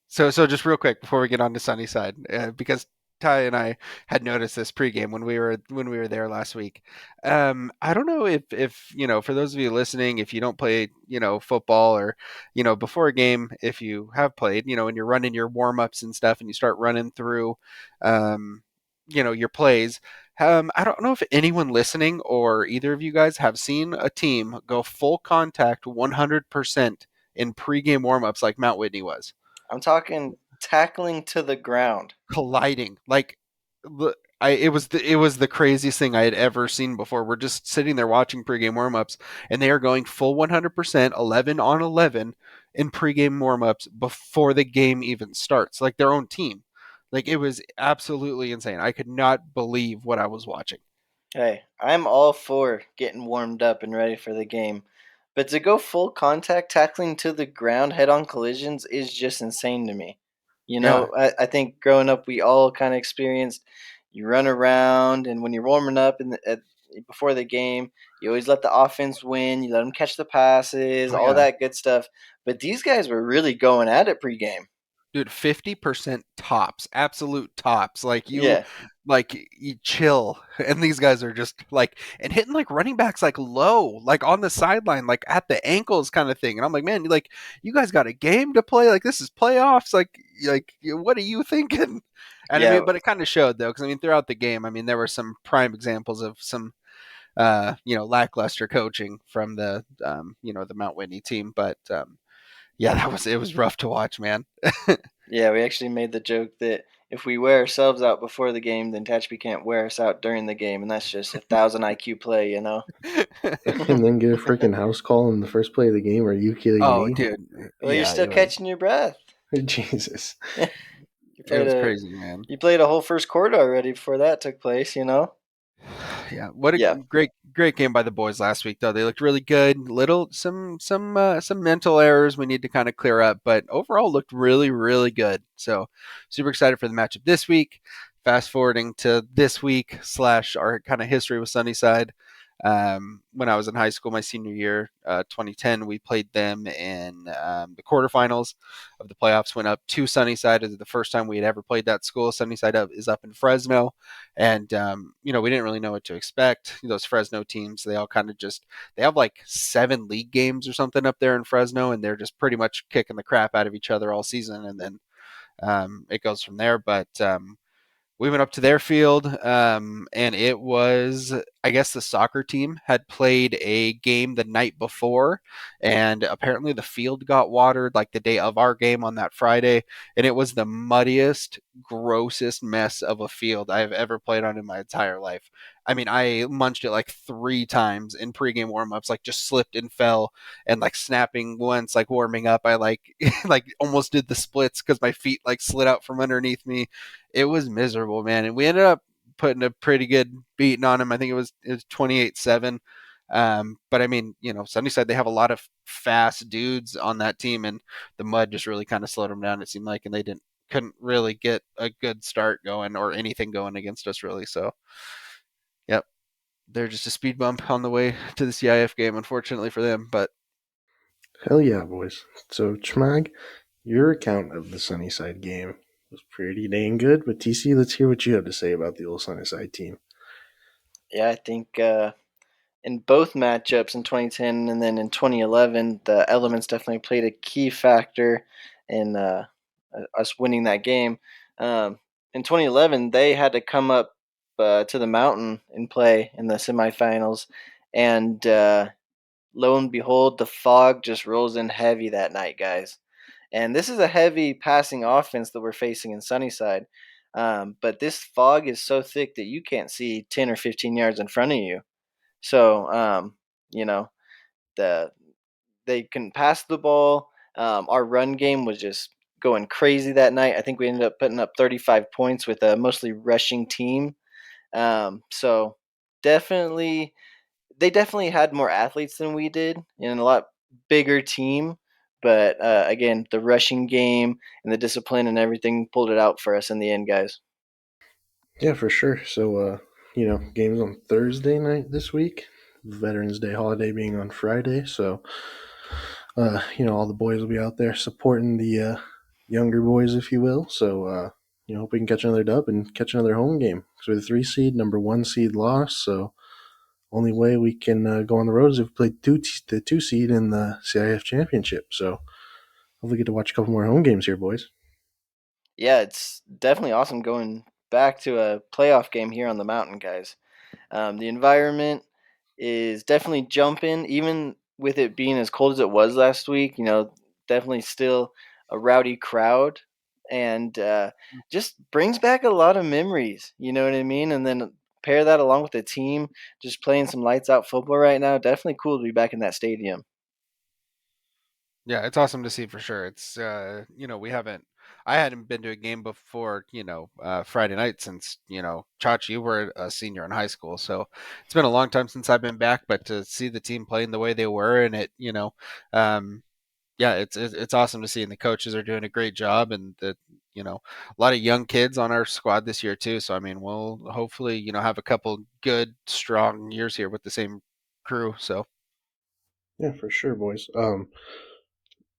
So just real quick before we get on to Sunnyside, because Ty and I had noticed this pregame when we were there last week. I don't know if for those of you listening, if you don't play football or before a game, if you have played, and you're running your warm ups and stuff, and you start running through, um, your plays. I don't know if anyone listening or either of you guys have seen a team go full contact 100% in pregame warmups like Mount Whitney was I'm talking tackling to the ground. colliding. Like it was the craziest thing I had ever seen before. We're just sitting there watching pregame warmups, and they are going full 100%, 11 on 11 in pregame warmups before the game even starts, like their own team. Like it was absolutely insane. I could not believe what I was watching. Hey, I'm all for getting warmed up and ready for the game. But to go full contact tackling to the ground head on collisions is just insane to me. Yeah, I think growing up we all kind of experienced you run around and when you're warming up before the game, you always let the offense win, you let them catch the passes, oh all yeah, that good stuff. But these guys were really going at it pregame. dude, 50% tops, absolute tops. Yeah. Like you chill, and these guys are just like and hitting like running backs like low, like on the sideline, like at the ankles kind of thing. And I'm like, man, like you guys got a game to play. Like this is playoffs. Like what are you thinking? And I Yeah. mean, but it kind of showed though, because I mean, throughout the game, I mean, there were some prime examples of some lackluster coaching from the Mount Whitney team, but yeah, it was rough to watch, man. Yeah, we actually made the joke that if we wear ourselves out before the game, then Tehachapi can't wear us out during the game, and that's just 1,000 IQ play, you know. And then get a freaking house call in the first play of the game. Are you kidding Oh, me? dude. Well, you're Yeah, still it was catching your breath. Jesus. You it played was a crazy, man. you played a whole first quarter already before that took place, you know. Yeah, what a Yeah, great game by the boys last week though. They looked really good. Little some mental errors we need to kind of clear up, but overall looked really good. So super excited for the matchup this week. Fast forwarding to this week slash our kind of history with Sunnyside. When I was in high school, my senior year, 2010, we played them in the quarterfinals of the playoffs. Went up to Sunnyside. It was the first time we had ever played that school. Sunnyside is up in Fresno, and we didn't really know what to expect. Those Fresno teams, they all kind of just they have like 7 league games or something up there in Fresno, and they're just pretty much kicking the crap out of each other all season, and then it goes from there. But we went up to their field, and it was, I guess, the soccer team had played a game the night before, and apparently the field got watered like the day of our game on that Friday, and it was the muddiest, grossest mess of a field I've ever played on in my entire life. I mean, I munched it like 3 times in pregame warmups, like just slipped and fell, and like snapping once, like warming up. I like like almost did the splits because my feet like slid out from underneath me. It was miserable, man. And we ended up putting a pretty good beating on him. I think it was 28-7. But I mean, Sunnyside, they have a lot of fast dudes on that team, and the mud just really kind of slowed them down. It seemed like, and they couldn't really get a good start going or anything going against us really. So, yep, they're just a speed bump on the way to the CIF game, unfortunately for them. But Hell yeah, boys. So, Chmag, your account of the Sunnyside game was pretty dang good. But, TC, let's hear what you have to say about the old Sunnyside team. yeah. I think in both matchups in 2010 and then in 2011, the elements definitely played a key factor in us winning that game. Um, in 2011, they had to come up to the mountain and play in the semifinals, and lo and behold, the fog just rolls in heavy that night, guys. And this is a heavy passing offense that we're facing in Sunnyside. But this fog is so thick that you can't see 10 or 15 yards in front of you. So, you know, the they couldn't pass the ball. Our run game was just going crazy that night. I think we ended up putting up 35 points with a mostly rushing team. So definitely, they definitely had more athletes than we did and a lot bigger team. But again, the rushing game and the discipline and everything pulled it out for us in the end, guys. Yeah, for sure. So, games on Thursday night this week. Veterans Day holiday being on Friday. So, all the boys will be out there supporting the younger boys, if you will. So, hope we can catch another dub and catch another home game. So, we're the 3 seed, number 1 seed lost. So, only way we can go on the road is if we play the 2 seed in the CIF championship. So, hopefully, get to watch a couple more home games here, boys. Yeah, it's definitely awesome going back to a playoff game here on the mountain, guys. The environment is definitely jumping, even with it being as cold as it was last week. Definitely still a rowdy crowd, and just brings back a lot of memories. You know what I mean? And then pair that along with the team just playing some lights out football right now. Definitely cool to be back in that stadium. Yeah, it's awesome to see for sure. It's I hadn't been to a game before, Friday night since, Chachi, you were a senior in high school. So it's been a long time since I've been back, but to see the team playing the way they were and um, yeah, it's awesome to see. And the coaches are doing a great job and a lot of young kids on our squad this year too. So, I mean, we'll hopefully, have a couple good, strong years here with the same crew. So, Yeah, for sure, boys.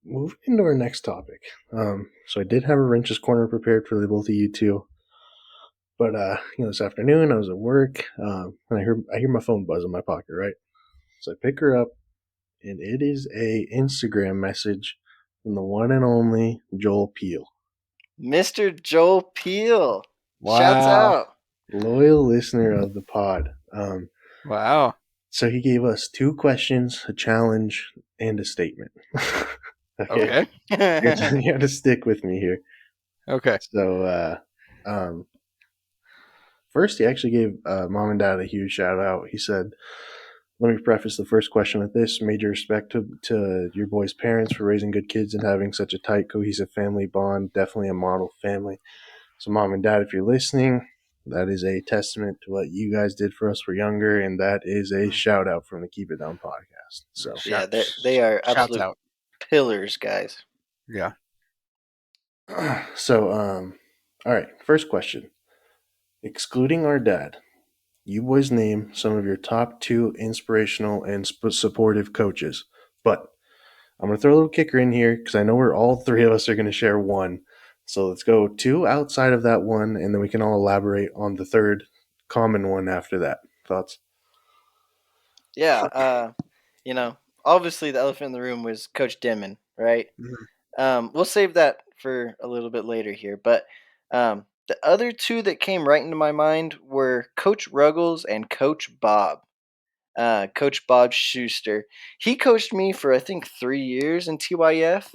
Moving into our next topic. So I did have a wrench's corner prepared for the both of you two, but this afternoon I was at work, and I hear my phone buzz in my pocket, right? So I pick her up, and it is a Instagram message from the one and only Joel Peel, Mr. Joel Peel, shouts wow. out. loyal listener of the pod. Wow. So he gave us 2 questions, a challenge, and a statement. Okay, Okay. you have to stick with me here. Okay. So, um, first, he actually gave mom and dad a huge shout out. He said, "Let me preface the first question with this: major respect to your boy's parents for raising good kids and having such a tight, cohesive family bond. Definitely a model family. So, mom and dad, if you're listening, that is a testament to what you guys did for us. We're younger, and that is a shout out from the Keep It Down podcast. So, Yeah, they are Shouts absolute out. pillars, guys. Yeah. so, all right. First question: excluding our dad, you boys name some of your top 2 inspirational and supportive coaches. But I'm going to throw a little kicker in here because I know we're all 3 of us are going to share one. So let's go 2 outside of that one, and then we can all elaborate on the third common one after that. Thoughts? Yeah, you know, obviously the elephant in the room was Coach Denman, right? Mhm. We'll save that for a little bit later here, but the other two that came right into my mind were Coach Ruggles and Coach Bob. Coach Bob Schuster. He coached me for I think 3 years in TYF,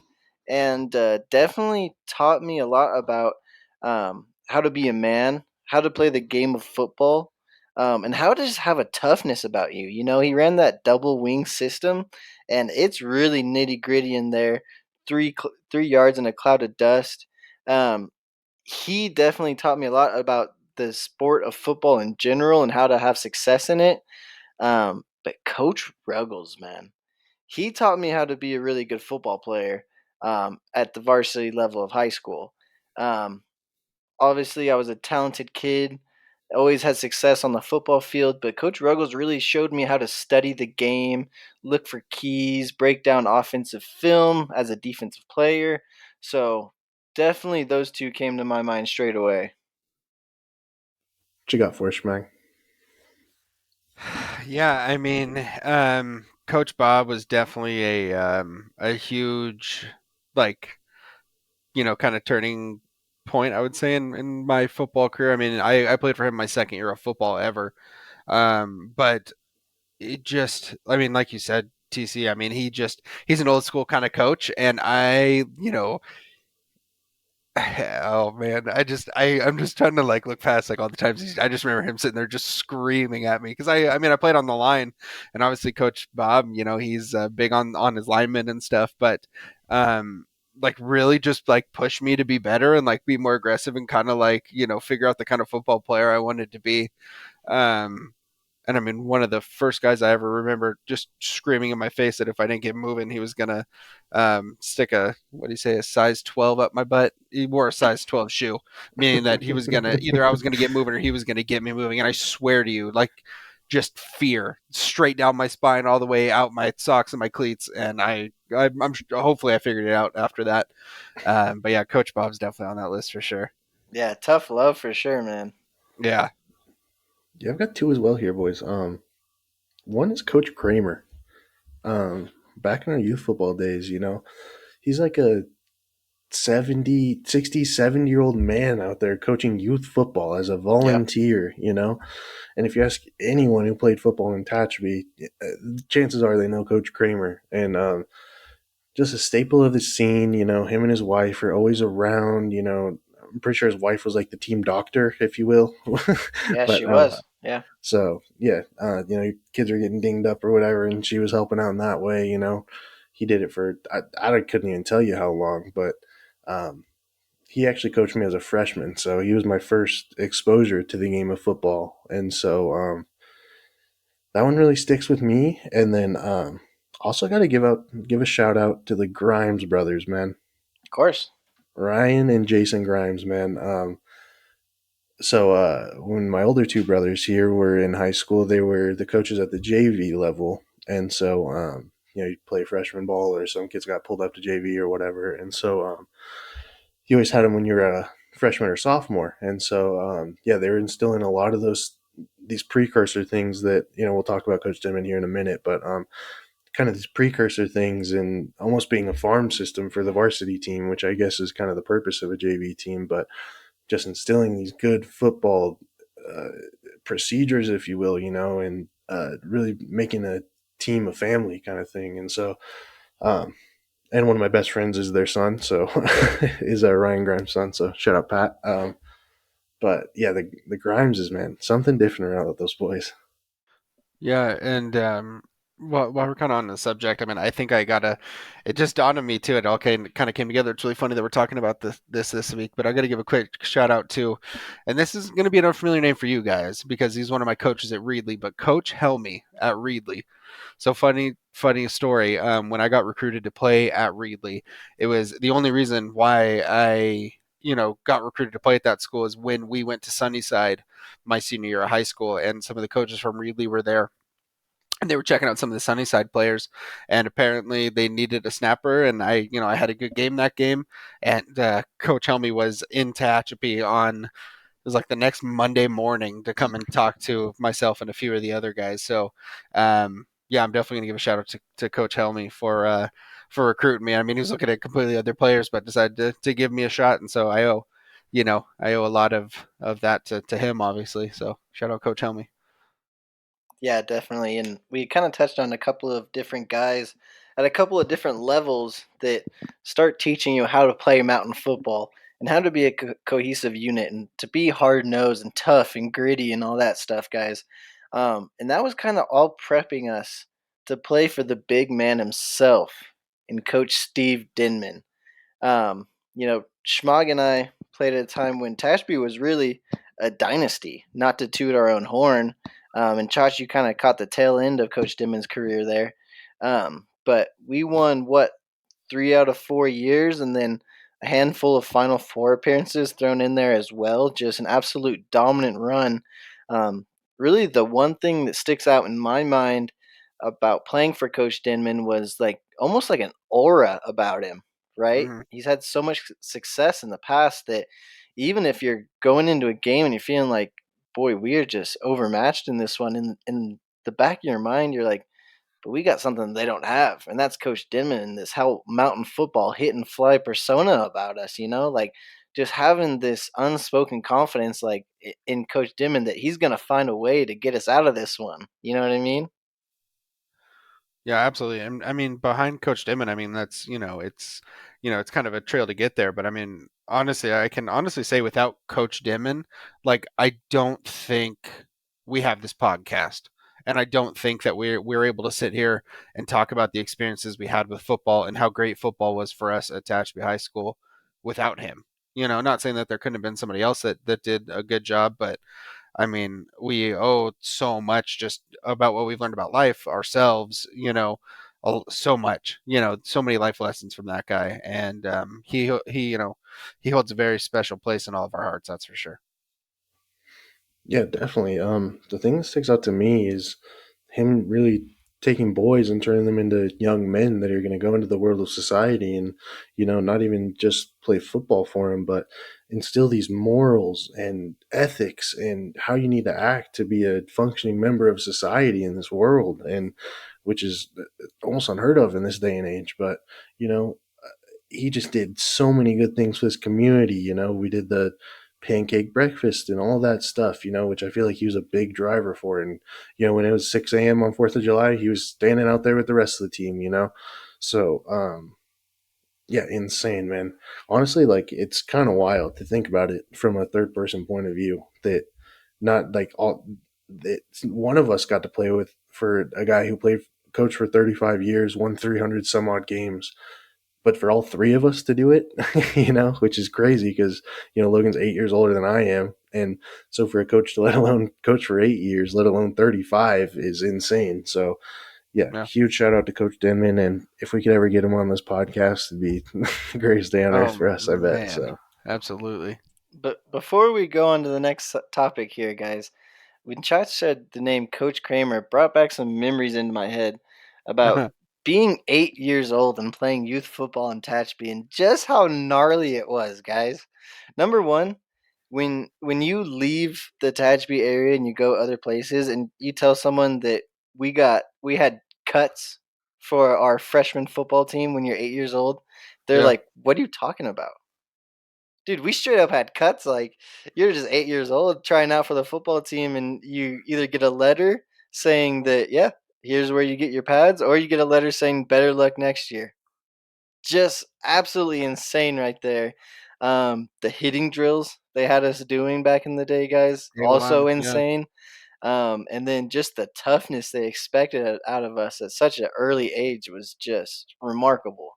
and definitely taught me a lot about how to be a man, how to play the game of football, and how to just have a toughness about you. He ran that double wing system, and it's really nitty gritty in there. 3 yards in a cloud of dust. Um, he definitely taught me a lot about the sport of football in general and how to have success in it. But Coach Ruggles, man, he taught me how to be a really good football player at the varsity level of high school. Um, Obviously, I was a talented kid, always had success on the football field, but Coach Ruggles really showed me how to study the game, look for keys, break down offensive film as a defensive player. So definitely those two came to my mind straight away. What you got for us, Schmag? Yeah, I mean, Coach Bob was definitely a huge, like, kind of turning point, I would say, in my football career. I mean, I played for him my second year of football ever. But it just, I mean, like you said, TC, I mean, he's an old school kind of coach, and Oh man, I'm just trying to like look past like all the times I just remember him sitting there just screaming at me because I mean I played on the line and obviously Coach Bob, he's big on his linemen and stuff, but like really just like push me to be better and like be more aggressive and kind of like figure out the kind of football player I wanted to be. Um, and I mean, one of the first guys I ever remember just screaming in my face that if I didn't get moving, he was gonna stick what do you say, a size 12 up my butt. He wore a size 12 shoe, meaning that he was gonna either I was gonna get moving or he was gonna get me moving. And I swear to you, like just fear straight down my spine all the way out my socks and my cleats. And I'm hopefully I figured it out after that. But yeah, Coach Bob's definitely on that list for sure. Yeah, tough love for sure, man. Yeah. Yeah, I've got two as well here, boys. One is Coach Kramer. Back in our youth football days, he's like a 70, 60, 70 year old man out there coaching youth football as a Yeah. volunteer. And if you ask anyone who played football in Tehachapi, chances are they know Coach Kramer. And just a staple of the scene, him and his wife are always around. I'm pretty sure his wife was like the team doctor, if you will. Yeah, but she was. Yeah. so yeah, your kids are getting dinged up or whatever, and she was helping out in that way. He did it for I couldn't even tell you how long, but um, he actually coached me as a freshman, so he was my first exposure to the game of football, and so that one really sticks with me. And then also got to give a shout out to the Grimes brothers, man, Of course. Ryan and Jason Grimes, man. So when my older two brothers here were in high school, they were the coaches at the JV level, and so you play freshman ball, or some kids got pulled up to JV or whatever, and so you always had them when you're a freshman or sophomore, and so yeah, they were instilling a lot of these precursor things that we'll talk about Coach Denman here in a minute, but kind of these precursor things and almost being a farm system for the varsity team, which I guess is kind of the purpose of a JV team, but just instilling these good football uh, procedures, if you will, and really making a team a family kind of thing. And so, um, and one of my best friends is their son, so is Ryan Grimes' son. So shout out Pat. But yeah, the Grimes is, man, something different around with those boys. Yeah, and while we're kind of on the subject, I mean, I think I gotta. It just dawned on me too. It all kind of came together. It's really funny that we're talking about this week, but I got to give a quick shout out to, and this is going to be an unfamiliar name for you guys because he's one of my coaches at Reedley, but Coach Helmy at Reedley. So funny story. When I got recruited to play at Reedley, it was the only reason why I got recruited to play at that school is when we went to Sunnyside my senior year of high school, and some of the coaches from Reedley were there. And they were checking out some of the Sunnyside players, and apparently they needed a snapper. And I had a good game that game. And Coach Helmy was in Tehachapi on it was like the next Monday morning to come and talk to myself and a few of the other guys. So, yeah, I'm definitely gonna give a shout out to Coach Helmy for recruiting me. I mean, he was looking at completely other players, but decided to give me a shot, and so I owe a lot of that to him, obviously. So, shout out Coach Helmy. Yeah, definitely. And we kind of touched on a couple of different guys at a couple of different levels that start teaching you how to play mountain football and how to be a cohesive unit and to be hard nosed and tough and gritty and all that stuff, guys. And that was kind of all prepping us to play for the big man himself in Coach Steve Denman. Schmog and I played at a time when Tashby was really a dynasty, not to toot our own horn. And Josh, you kind of caught the tail end of Coach Dimmon's career there. But we won, what, 3 out of 4 years, and then a handful of Final Four appearances thrown in there as well. Just an absolute dominant run. Um, Really, the one thing that sticks out in my mind about playing for Coach Denman was like almost like an aura about him, right? Mm-hmm. He's had so much success in the past that even if you're going into a game and you're feeling like, boy, we are just overmatched in this one, in the back of your mind, you're like, but we got something they don't have, and that's Coach Denman and this how mountain football hit and fly persona about us. Like just having this unspoken confidence, like in Coach Denman, that he's gonna find a way to get us out of this one. You know what I mean? Yeah, absolutely. And I mean, behind Coach Dimon, I mean, that's it's kind of a trail to get there. But I mean, honestly, I can honestly say without Coach Dimon, like I don't think we have this podcast. And I don't think that we're able to sit here and talk about the experiences we had with football and how great football was for us at Tehachapi High School without him. Not saying that there couldn't have been somebody else that did a good job, but I mean, we owe so much just about what we've learned about life ourselves, so much, so many life lessons from that guy. And he holds a very special place in all of our hearts, that's for sure. Yeah, definitely. The thing that sticks out to me is him really taking boys and turning them into young men that are going to go into the world of society and, not even just play football for them, but instill these morals and ethics and how you need to act to be a functioning member of society in this world, and which is almost unheard of in this day and age. But, you know, he just did so many good things for this community. We did the pancake breakfast and all that stuff, which I feel like he was a big driver for. And, when it was 6 a.m. on 4th of July, he was standing out there with the rest of the team. So, yeah, insane, man. Honestly, like, it's kind of wild to think about it from a third person point of view that not like all that one of us got to play with for a guy who played coach for 35 years, won 300 some odd games, but for all three of us to do it, which is crazy because, Logan's 8 years older than I am. And so for a coach to let alone coach for 8 years, let alone 35 is insane. So yeah, Yeah. huge shout out to Coach Denman. And if we could ever get him on this podcast, it'd be the greatest day on earth Oh for us, I bet. man, So absolutely. But before we go on to the next topic here, guys, when Chat said the name Coach Kramer, it brought back some memories into my head about being 8 years old and playing youth football in Tehachapi and just how gnarly it was, guys. Number one, when you leave the Tehachapi area and you go other places and you tell someone that we had cuts for our freshman football team when you're 8 years old, they're Yeah. like, "What are you talking about?" Dude, we straight up had cuts. Like, you're just 8 years old trying out for the football team, and you either get a letter saying that, yeah, here's where you get your pads, or you get a letter saying better luck next year. Just absolutely insane right there. The hitting drills they had us doing back in the day, guys, A1, also yeah. insane. And then just the toughness they expected out of us at such an early age was just remarkable.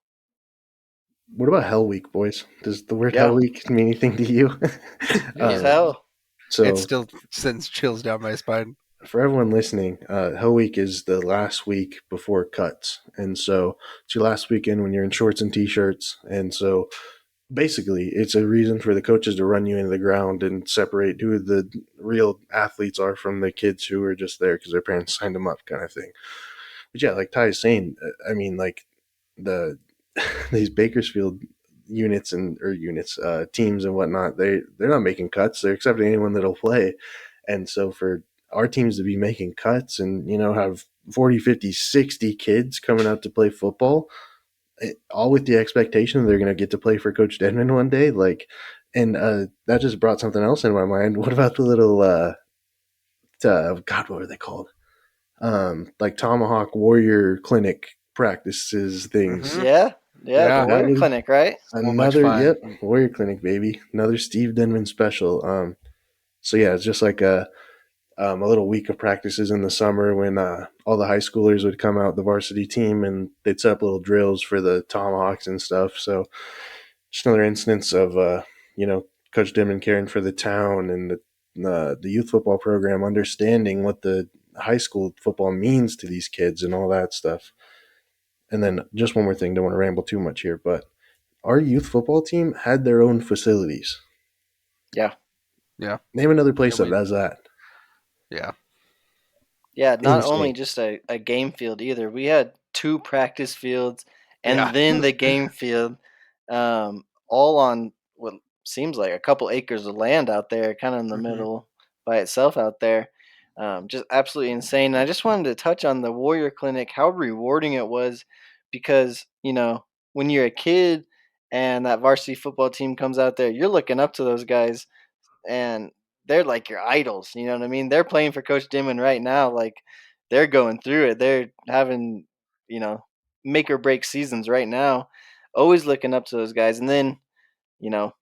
what about Hell Week, boys? Does the word Hell Yeah, Week mean anything to you? it was Yeah. hell. It So still sends chills down my spine. for everyone listening, Hell Week is the last week before cuts. And so it's your last weekend when you're in shorts and t-shirts. And so basically it's a reason for the coaches to run you into the ground and separate who the real athletes are from the kids who are just there because their parents signed them up, kind of thing. But yeah, like Ty is saying, I mean, like the these Bakersfield units and or units teams and whatnot, they're not making cuts, they're accepting anyone that'll play. And so for our teams to be making cuts and have 40, 50, 60 kids coming out to play football, all with the expectation they're going to get to play for Coach Denman one day, like, and that just brought something else in my mind. What about the little God, what were they called? Like Tomahawk Warrior Clinic practices things. Hmm. Yeah, yeah, the Yeah. That Warrior was Clinic, right? So much another, fun. yep, Warrior Clinic, baby. Another Steve Denman special. So yeah, it's just like a little week of practices in the summer when all the high schoolers would come out, the varsity team, and they'd set up little drills for the Tomahawks and stuff. So just another instance of, Coach Denman caring for the town and the youth football program, understanding what the high school football means to these kids and all that stuff. And then just one more thing, don't want to ramble too much here, but our youth football team had their own facilities. Yeah, Yeah. Name another Yeah. place that does that. Yeah. yeah. Not only Insane. just a game field either. We had two practice fields, Yeah. and then the game field, all on what seems like a couple acres of land out there, kind of in the Hmm. middle by itself out there. Just absolutely insane. And I just wanted to touch on the Warrior Clinic, how rewarding it was, because when you're a kid and that varsity football team comes out there, you're looking up to those guys and they're like your idols. You know what I mean? They're playing for Coach Dimon right now. Like, they're going through it. They're having, you know, make or break seasons right now. Always looking up to those guys. And then, you know,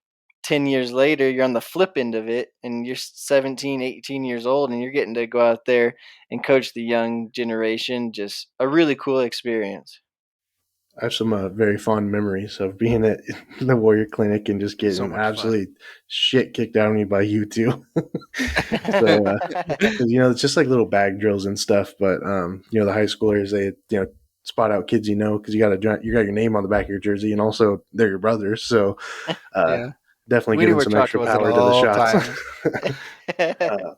10 years later, you're on the flip end of it, and you're 17, 18 years old, and you're getting to go out there and coach the young generation. Just a really cool experience. I have some very fond memories of being at the Warrior Clinic and just So getting much fun. absolutely shit kicked out of me by you two. So, 'cause, it's just like little bag drills and stuff. But the high schoolers, they spot out kids, because you got your name on the back of your jersey, and also they're your brothers. So uh, Yeah. definitely We knew giving where some Chacha extra was at power to the all shots. times. uh,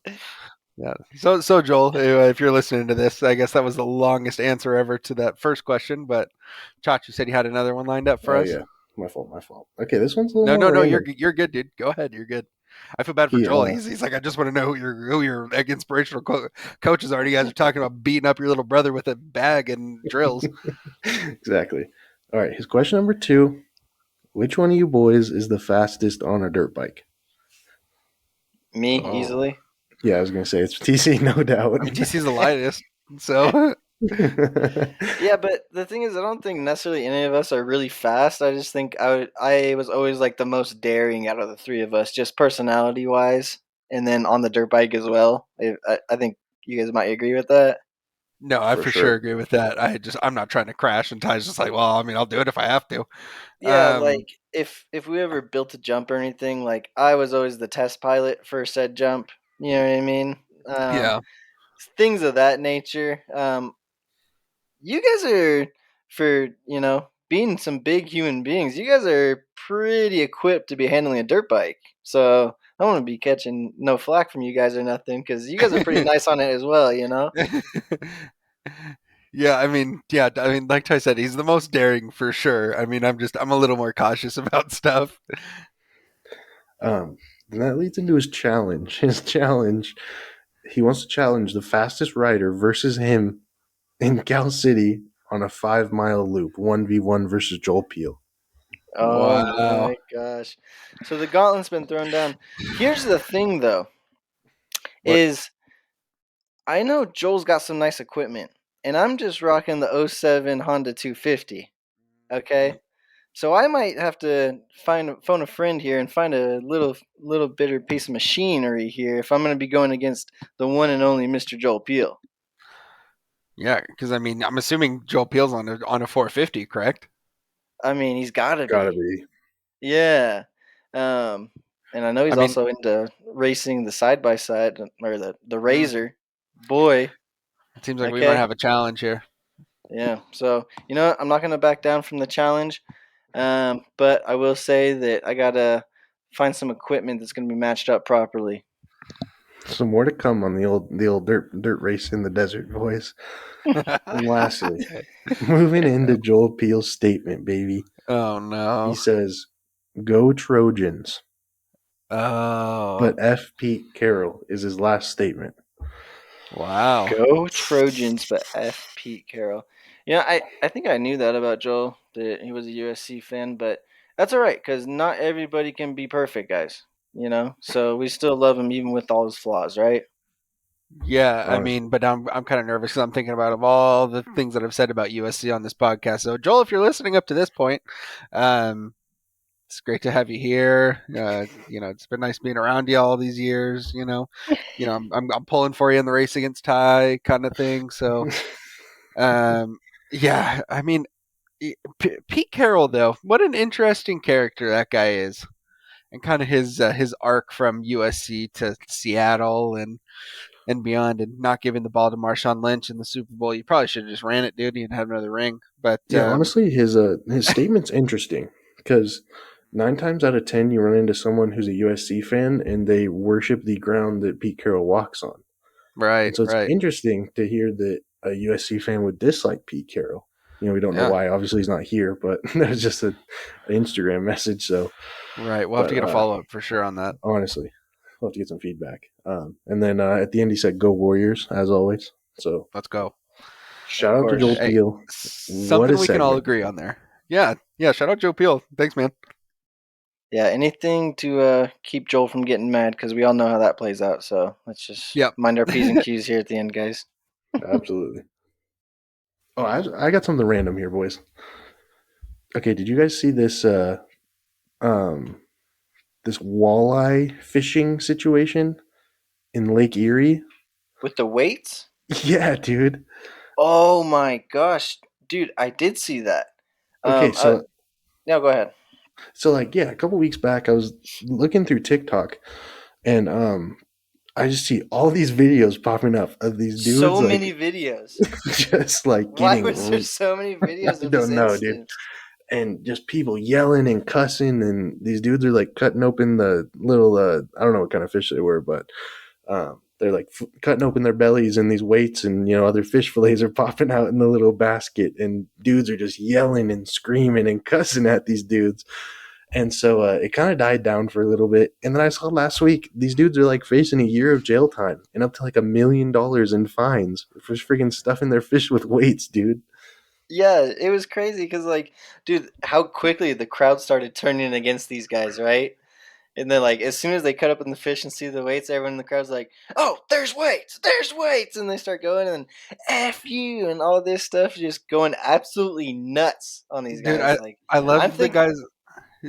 Yeah. So Joel, if you're listening to this, I guess that was the longest answer ever to that first question. But Chacha said you had another one lined up for oh us. yeah, my fault. Okay, this one's a little No, more no, you're random. you're good, dude. Go ahead, you're good. I feel bad for He, Joel. He's like, I just want to know who your like, inspirational coaches are. You guys are talking about beating up your little brother with a bag and drills. exactly. All right, his question number 2: which one of you boys is the fastest on a dirt bike? Me, Oh, easily. Yeah, I was gonna say it's TC, no doubt. I mean, TC's the lightest, so Yeah, but the thing is, I don't think necessarily any of us are really fast. I just think I was always like the most daring out of the three of us, just personality wise, and then on the dirt bike as well. I think you guys might agree with that. no, I For for sure sure. agree with that. I'm not trying to crash, and Ty's just like, well, I mean, I'll do it if I have to. Yeah, Um, like if we ever built a jump or anything, like I was always the test pilot for said jump. You know what I mean? Um, yeah, Things of that nature. You guys are, for being some big human beings, you guys are pretty equipped to be handling a dirt bike. So I don't want to be catching no flack from you guys or nothing, because you guys are pretty nice on it as well. yeah. I mean, like Ty said, he's the most daring for sure. I mean, I'm a little more cautious about stuff. Um, and that leads into his challenge. His challenge: he wants to challenge the fastest rider versus him in Cal City on a 5-mile loop, 1v1 versus Joel Peel. Oh Wow. my gosh! So the gauntlet's been thrown down. Here's the thing, though, What? is I know Joel's got some nice equipment, and I'm just rocking the '07 Honda 250. Okay. So I might have to phone a friend here and find a little bitter piece of machinery here if I'm going to be going against the one and only Mr. Joel Peel. Yeah, because I mean, I'm assuming Joel Peel's on a 450, correct? I mean, he's got to Gotta be. be. Yeah. Um, and I know I he's mean, also into racing the side by side or the mm, Razor. Boy. it seems like we might Okay. have a challenge here. Yeah. So you know what? I'm not going to back down from the challenge. But I will say that I gotta find some equipment that's going to be matched up properly. Some more to come on the old dirt race in the desert, boys. And lastly, moving into Joel Peel's statement, baby. Oh He no. says, "Go Trojans." Oh But F. Pete Carroll is his last statement. wow. Go Trojans, but F Pete Carroll. Yeah, I think I knew that about Joel, that he was a USC fan, but that's all right because not everybody can be perfect, guys. So we still love him even with all his flaws, right? Yeah, I Honestly. mean, but I'm kind of nervous because I'm thinking about of all the things that I've said about USC on this podcast. So Joel, if you're listening up to this point, um, it's great to have you here. It's been nice being around you all these years. I'm pulling for you in the race against Ty, kind of thing. So, um, yeah, I mean, Pete Carroll though, what an interesting character that guy is, and kind of his arc from USC to Seattle and beyond, and not giving the ball to Marshawn Lynch in the Super Bowl. You probably should have just ran it, dude, and had another ring. But Yeah, honestly, his statement's interesting because 9 times out of 10 you run into someone who's a USC fan and they worship the ground that Pete Carroll walks on, right, and so it's right, interesting to hear that a USC fan would dislike Pete Carroll. We don't know yeah, why. Obviously, he's not here, but that was just an Instagram message. So, right. We'll have to but get a follow up for sure on that. honestly, we'll have to get some feedback. And then at the end, he said, "Go Warriors," as always. So, Let's go. Of shout out to Joel course. Hey, Peel. What a something we can all segment! agree on there. Yeah, yeah. Shout out Joe Peel. Thanks, man. Yeah, anything to keep Joel from getting mad because we all know how that plays out. So let's just Yep. mind our P's and Q's here at the end, guys. Absolutely. Oh, I got something random here, boys. Okay, did you guys see this? Um, this walleye fishing situation in Lake Erie. With the weights? Yeah, dude. Oh my gosh, dude, I did see that. Okay, Um, uh, so no, go ahead. like yeah, a couple weeks back I was looking through TikTok and I just see all these videos popping up of these dudes So like many videos. just like Why getting was there so many videos I of this don't know, dude. instance? And just people yelling and cussing and these dudes are like cutting open the little I don't know what kind of fish they were, but they're like cutting open their bellies and these weights and other fish fillets are popping out in the little basket and dudes are just yelling and screaming and cussing at these dudes. And so it kind of died down for a little bit. And then I saw last week these dudes are like facing a year of jail time and up to like $1 million in fines for freaking stuffing their fish with weights, dude. Yeah, it was crazy because, like, dude, how quickly the crowd started turning against these guys, right? And then, like, as soon as they cut up in the fish and see the weights, everyone in the crowd's like, "Oh, there's weights!" And they start going and "F you" and all this stuff, just going absolutely nuts on these Dude, guys. Like, I I'm love the thinking, guys.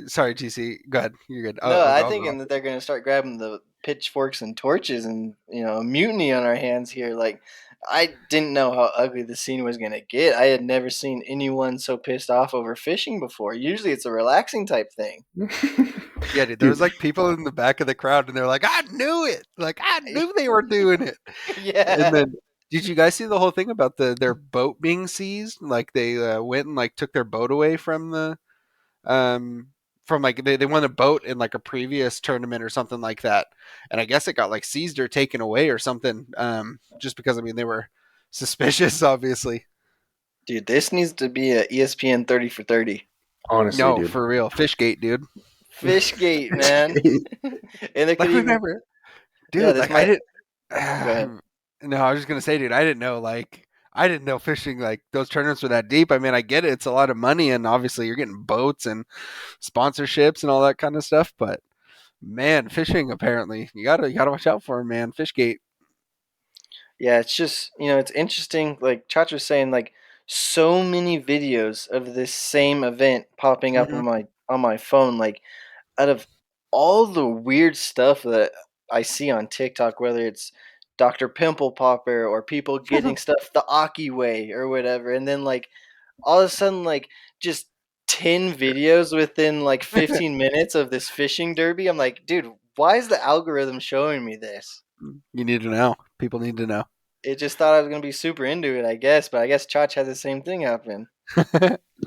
Sorry, TC. Go ahead. You're good. no, I'll I go. I'll go. thinking that they're gonna start grabbing the pitchforks and torches and a mutiny on our hands here. Like, I didn't know how ugly the scene was gonna get. I had never seen anyone so pissed off over fishing before. Usually, it's a relaxing type thing. Yeah, dude. There was Dude, like people in the back of the crowd, and they're like, "I knew it! Like I knew they were doing it." And Yeah. then, did you guys see the whole thing about their boat being seized? Like they went and like took their boat away um from like they won a boat in like a previous tournament or something like that, and I guess it got like seized or taken away or something. Just because I mean they were suspicious, obviously. Dude, this needs to be a ESPN 30 for 30. honestly, No, dude. for real, Fishgate, dude. Fishgate, man. And there could Like even, remember, yeah, dude. this Like I might, didn't. go ahead. No, I was just gonna say, dude, I didn't know. Like, I didn't know fishing like those tournaments were that deep. I mean, I get it; it's a lot of money, and obviously you're getting boats and sponsorships and all that kind of stuff. But man, fishing apparently you gotta watch out for 'em, man. Fishgate. Yeah, it's just, it's interesting. Like Chacha was saying, like, so many videos of this same event popping up Hmm. on my phone. Like, out of all the weird stuff that I see on TikTok, whether it's Dr. Pimple Popper or people getting stuff the Aki way or whatever, and then like all of a sudden, like, just 10 videos within like 15 minutes of this fishing derby. I'm like, dude, why is the algorithm showing me this? You need to know. People need to know. It just thought I was gonna be super into it, I guess, but I guess Chach had the same thing happen.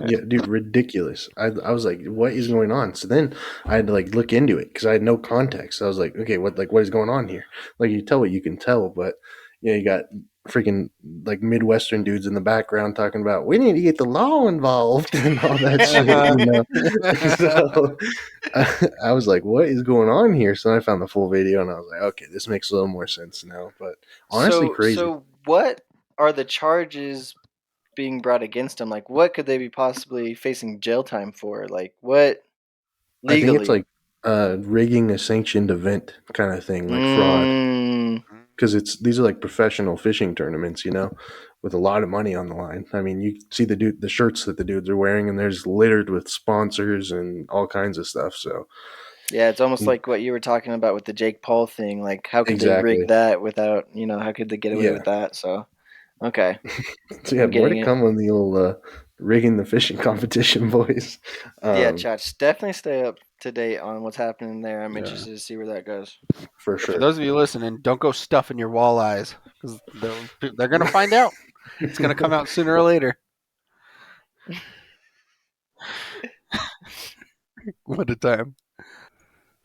Yeah, dude, ridiculous. I was like, what is going on? So then I had to like look into it because I had no context. I was like, okay, what is going on here? Like you tell what you can tell, but you got freaking like Midwestern dudes in the background talking about we need to get the law involved and all that shit. So I was like, what is going on here? So I found the full video and I was like, okay, this makes a little more sense now. But honestly, So, crazy. so what are the charges being brought against him? Like, what could they be possibly facing jail time for? Like, what I think it's legally? like rigging a sanctioned event kind of thing, like fraud. Mm, Because these are like professional fishing tournaments, with a lot of money on the line. I mean, you see the shirts that the dudes are wearing, and there's littered with sponsors and all kinds of stuff. So yeah, it's almost mm, like what you were talking about with the Jake Paul thing. Like, how could they rig exactly, that without, how could they get away yeah. with that? So, okay, So yeah, I'm more to getting it. come on the old rigging the fishing competition, boys. Yeah, Um, Chach, definitely stay up to date on what's happening there. I'm yeah, interested to see where that goes. for For sure. those of you listening, don't go stuffing your walleyes because they're gonna find out. It's gonna come out sooner or later. What a time.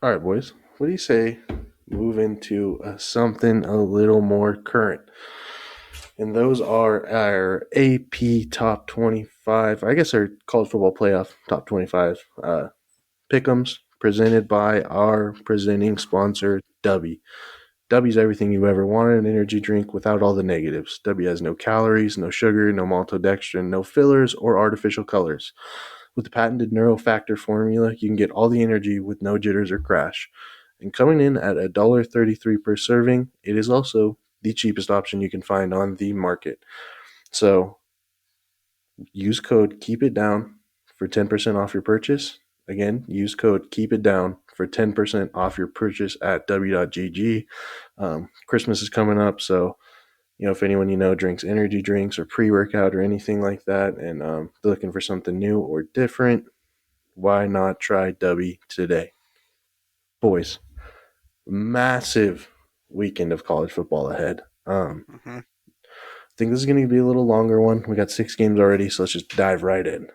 All right, boys. What do you say? Move into something a little more current. And those are our AP top 25, I guess our college football playoff top 25 pick'ems presented by our presenting sponsor, DUBBY. DUBBY's everything you ever wanted an energy drink without all the negatives. DUBBY has no calories, no sugar, no maltodextrin, no fillers or artificial colors. With the patented neurofactor formula, you can get all the energy with no jitters or crash. And coming in at $1.33 per serving, it is also the cheapest option you can find on the market. So use code Keep It Down for 10% off your purchase. Again, use code Keep It Down for 10% off your purchase at w.gg. Christmas is coming up, so if anyone drinks energy drinks or pre-workout or anything like that, and they're looking for something new or different, why not try DUBBY today? Boys, massive weekend of college football ahead. Mm-hmm. I think this is going to be a little longer one. We got 6 games already, so let's just dive right in.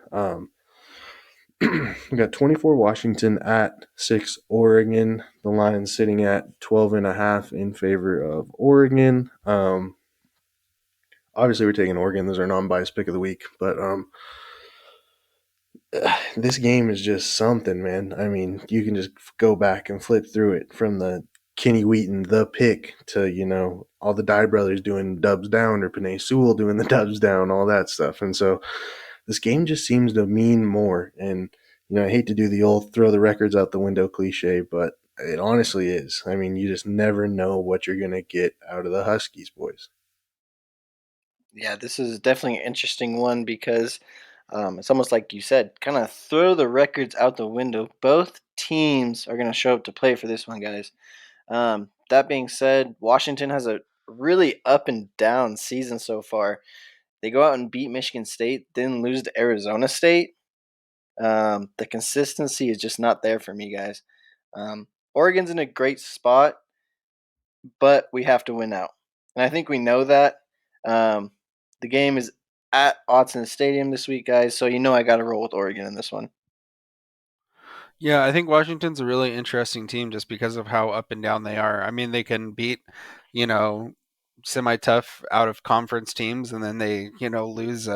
We got 24 Washington at 6 Oregon. The line's sitting at 12.5 in favor of Oregon. Obviously, we're taking Oregon. Those are non-biased pick of the week, but this game is just something, man. I mean, you can just go back and flip through it from the Kenny Wheaton, the pick, to, all the Dye brothers doing dubs down or Panay Sewell doing the dubs down, all that stuff. And so this game just seems to mean more. And, I hate to do the old throw the records out the window cliche, but it honestly is. I mean, you just never know what you're going to get out of the Huskies, boys. Yeah, this is definitely an interesting one because it's almost like you said, kind of throw the records out the window. Both teams are going to show up to play for this one, guys. That being said, Washington has a really up and down season so far. They go out and beat Michigan State, then lose to Arizona State. The consistency is just not there for me, guys. Oregon's in a great spot, but we have to win out. And I think we know that. Um, the game is at Autzen Stadium this week, guys, so I got to roll with Oregon in this one. Yeah, I think Washington's a really interesting team just because of how up and down they are. I mean, they can beat, you know, semi-tough out of conference teams, and then they, lose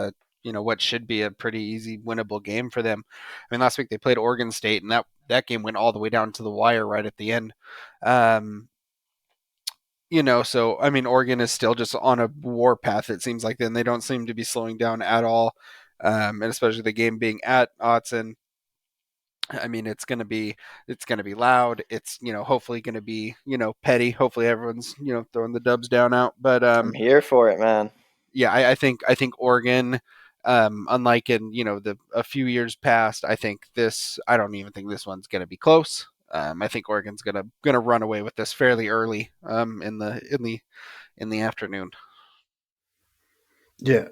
what should be a pretty easy winnable game for them. I mean, last week they played Oregon State, and that game went all the way down to the wire right at the end. Um, so I mean, Oregon is still just on a war path. It seems like then they don't seem to be slowing down at all, and especially the game being at Autzen. I mean, it's gonna be loud. It's hopefully gonna be petty. Hopefully everyone's throwing the dubs down out. But I'm here for it, man. yeah, I think Oregon, unlike in the a few years past, I don't even think this one's gonna be close. I think Oregon's gonna run away with this fairly early in the afternoon. Yeah,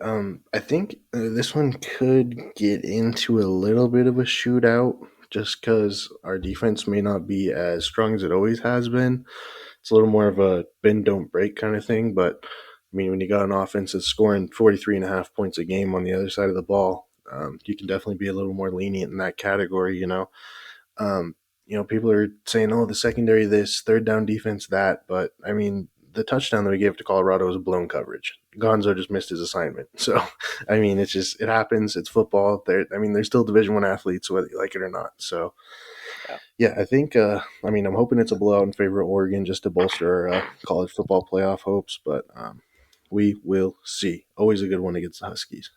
I think this one could get into a little bit of a shootout just because our defense may not be as strong as it always has been. It's a little more of a bend, don't break kind of thing. But, I mean, when you got an offense that's scoring 43.5 points a game on the other side of the ball, you can definitely be a little more lenient in that category. Um, people are saying, oh, the secondary this, third down defense that. But, I mean, the touchdown that we gave to Colorado was a blown coverage. Gonzo just missed his assignment. So, I mean, it happens. It's football. They're still Division I athletes, whether you like it or not. So, yeah, I think, I'm hoping it's a blowout in favor of Oregon just to bolster our college football playoff hopes. But we will see. Always a good one against the Huskies.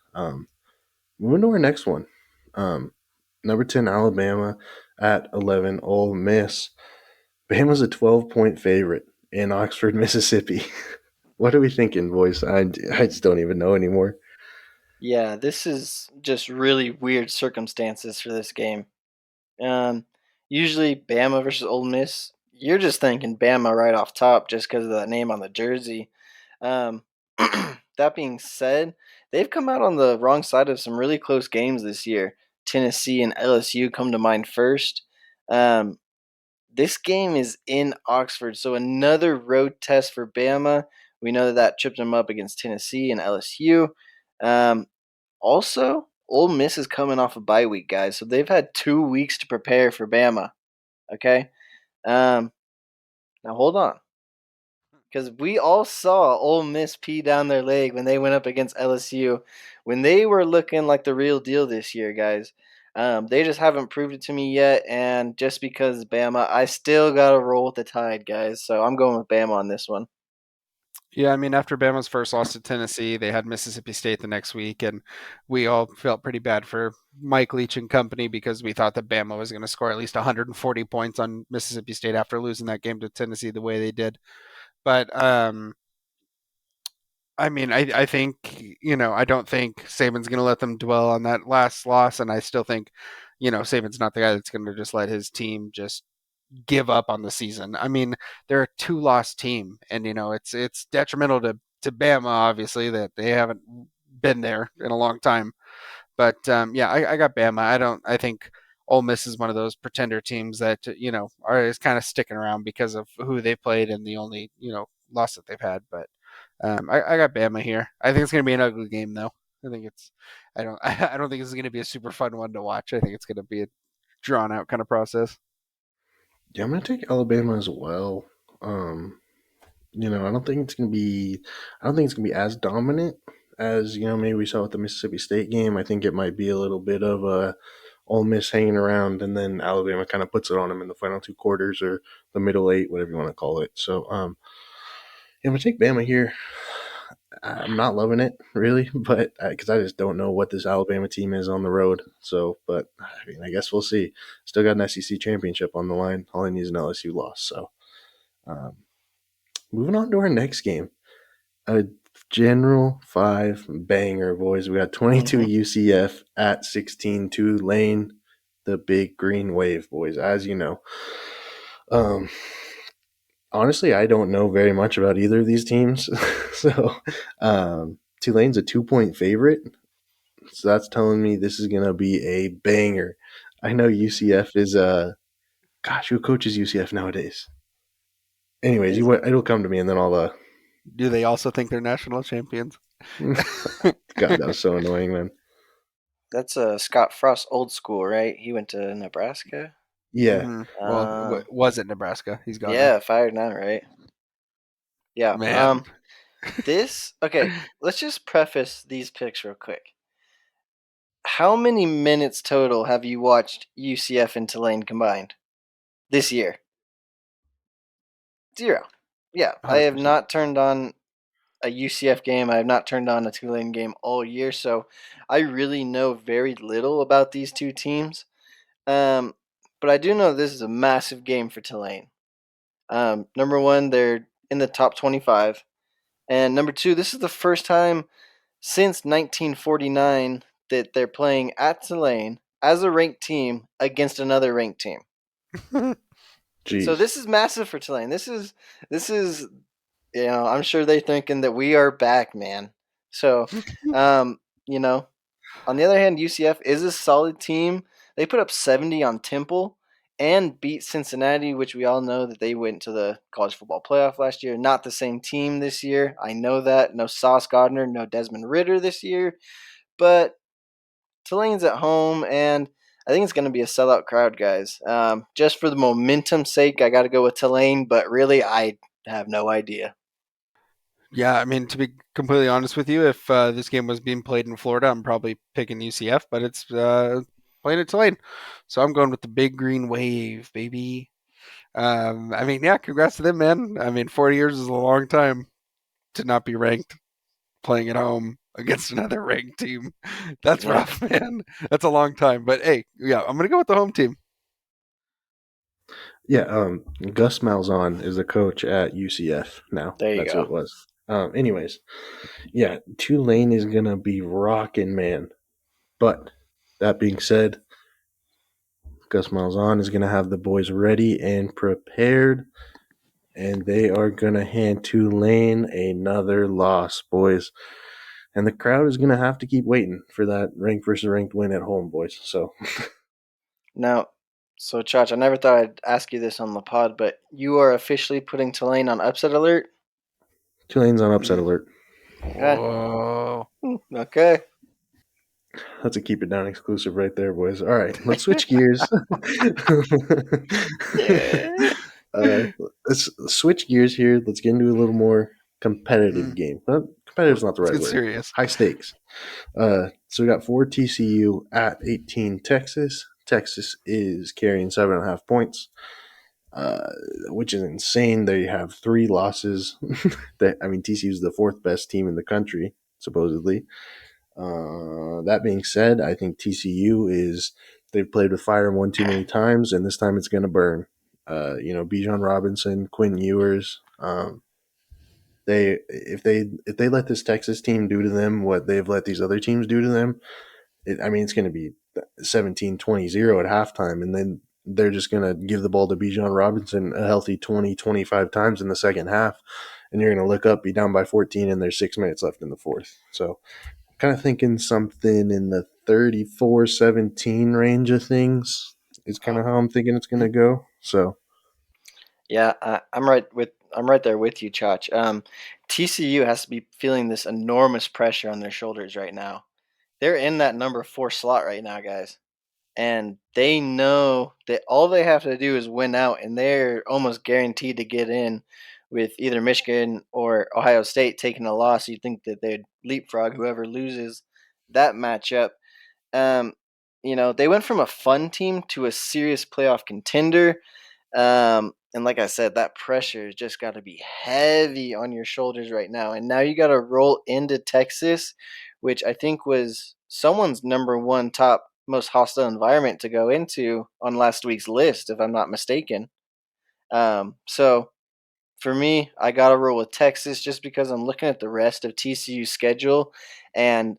Moving to our next one. Number 10, Alabama at 11, Ole Miss. Bama's a 12-point favorite in Oxford, Mississippi. What are we thinking, boys? I just don't even know anymore. Yeah, this is just really weird circumstances for this game. Um, Usually Bama versus Ole Miss, you're just thinking Bama right off top just because of that name on the jersey. Um, that being said, they've come out on the wrong side of some really close games this year. Tennessee and LSU come to mind first. Um, this game is in Oxford, so another road test for Bama. We know that tripped them up against Tennessee and LSU. Um, Also, Ole Miss is coming off a bye week, guys, so they've had 2 weeks to prepare for Bama. Okay, um, now hold on, because we all saw Ole Miss pee down their leg when they went up against LSU, when they were looking like the real deal this year, guys. They just haven't proved it to me yet, and just because Bama, I still gotta roll with the Tide, guys. So I'm going with Bama on this one. Yeah, I mean, after Bama's first loss to Tennessee, they had Mississippi State the next week, and we all felt pretty bad for Mike Leach and company because we thought that Bama was going to score at least 140 points on Mississippi State after losing that game to Tennessee the way they did. But I mean, I think I don't think Saban's going to let them dwell on that last loss, and I still think Saban's not the guy that's going to just let his team just give up on the season. I mean, they're a 2-loss team, and it's detrimental to Bama, obviously, that they haven't been there in a long time. But yeah, I got Bama. I think Ole Miss is one of those pretender teams that is kind of sticking around because of who they played and the only loss that they've had. But I got Bama here. I think it's going to be an ugly game though. I think it's I don't think this is going to be a super fun one to watch. I think it's going to be a drawn out kind of process. Yeah, I'm gonna take Alabama as well. Um, I don't think it's gonna be. I don't think it's gonna be as dominant as maybe we saw with the Mississippi State game. I think it might be a little bit of a Ole Miss hanging around, and then Alabama kind of puts it on them in the final two quarters or the middle eight, whatever you want to call it. So, yeah, I'm gonna take Bama here. I'm not loving it really, but because I just don't know what this Alabama team is on the road. So, but I mean, I guess we'll see. Still got an SEC championship on the line. All I need is an LSU loss. So, um, moving on to our next game, a General 5 banger, boys. We got 22 Mm-hmm. UCF at 16 Tulane, the big green wave, boys. As you know, um, honestly, I don't know very much about either of these teams. So, Tulane's a 2-point favorite. So that's telling me this is going to be a banger. I know UCF is gosh, who coaches UCF nowadays? Anyways, it'll come to me and then I'll Do they also think they're national champions? God, that was so annoying, man. That's Scott Frost, old school, right? He went to Nebraska. Yeah. Mm-hmm. Well, was it Nebraska? He's gone. Yeah, fired now, right? Yeah. Man. This okay. Let's just preface these picks real quick. How many minutes total have you watched UCF and Tulane combined this year? 0. Yeah, I have 100%. not turned on a UCF game. I have not turned on a Tulane game all year, so I really know very little about these two teams. But I do know this is a massive game for Tulane. Number one, they're in the top 25. And number two, this is the first time since 1949 that they're playing at Tulane as a ranked team against another ranked team. So Jeez. this is massive for Tulane. This is I'm sure they're thinking that we are back, man. So, you know, on the other hand, UCF is a solid team. They put up 70 on Temple and beat Cincinnati, which we all know that they went to the college football playoff last year. Not the same team this year. I know that. No Sauce Gardner, no Desmond Ritter this year. But Tulane's at home, and I think it's going to be a sellout crowd, guys. Just for the momentum's sake, I got to go with Tulane, but really, I have no idea. Yeah, I mean, to be completely honest with you, if this game was being played in Florida, I'm probably picking UCF, but it's playing at Tulane. So I'm going with the big green wave, baby. I mean, yeah, congrats to them, man. I mean, 40 years is a long time to not be ranked playing at home against another ranked team. That's Yeah. rough, man. That's a long time. But hey, yeah, I'm going to go with the home team. Yeah, Gus Malzahn is the coach at UCF now. There you That's go. who it was. Anyways, yeah, Tulane is going to be rocking, man. But that being said, Gus Malzahn is going to have the boys ready and prepared, and they are going to hand Tulane another loss, boys. And the crowd is going to have to keep waiting for that ranked versus ranked win at home, boys. So, Now, so Chach, I never thought I'd ask you this on the pod, but you are officially putting Tulane on upset alert? Tulane's on upset alert. Okay. Whoa. Okay. That's a keep it down exclusive right there, boys. All right, let's switch gears. Let's switch gears here. Let's get into a little more competitive game. Competitive is not the Let's right get word. serious. High stakes. So we got 4 TCU at 18 Texas. Texas is carrying 7.5 points, which is insane. They have 3 losses. TCU is the 4th best team in the country, supposedly. That being said, I think TCU they've played with fire one too many times, and this time it's going to burn. Bijan Robinson, Quinn Ewers. If they let this Texas team do to them what they've let these other teams do to them, it's going to be 17-20-0 at halftime, and then they're just going to give the ball to Bijan Robinson a healthy 20, 25 times in the second half, and you're going to look up, be down by 14, and there's 6 minutes left in the fourth. So kind of thinking something in the 34-17 range of things is kind Wow. of how I'm thinking it's going to go. So Yeah, I'm right there with you, Chach. TCU has to be feeling this enormous pressure on their shoulders right now. They're in that number 4 slot right now, guys. And they know that all they have to do is win out, and they're almost guaranteed to get in. With either Michigan or Ohio State taking a loss, you'd think that they'd leapfrog whoever loses that matchup. Um, they went from a fun team to a serious playoff contender. And like I said, that pressure has just got to be heavy on your shoulders right now. And now you got to roll into Texas, which I think was someone's number one top most hostile environment to go into on last week's list, if I'm not mistaken. So for me, I got to roll with Texas just because I'm looking at the rest of TCU's schedule, and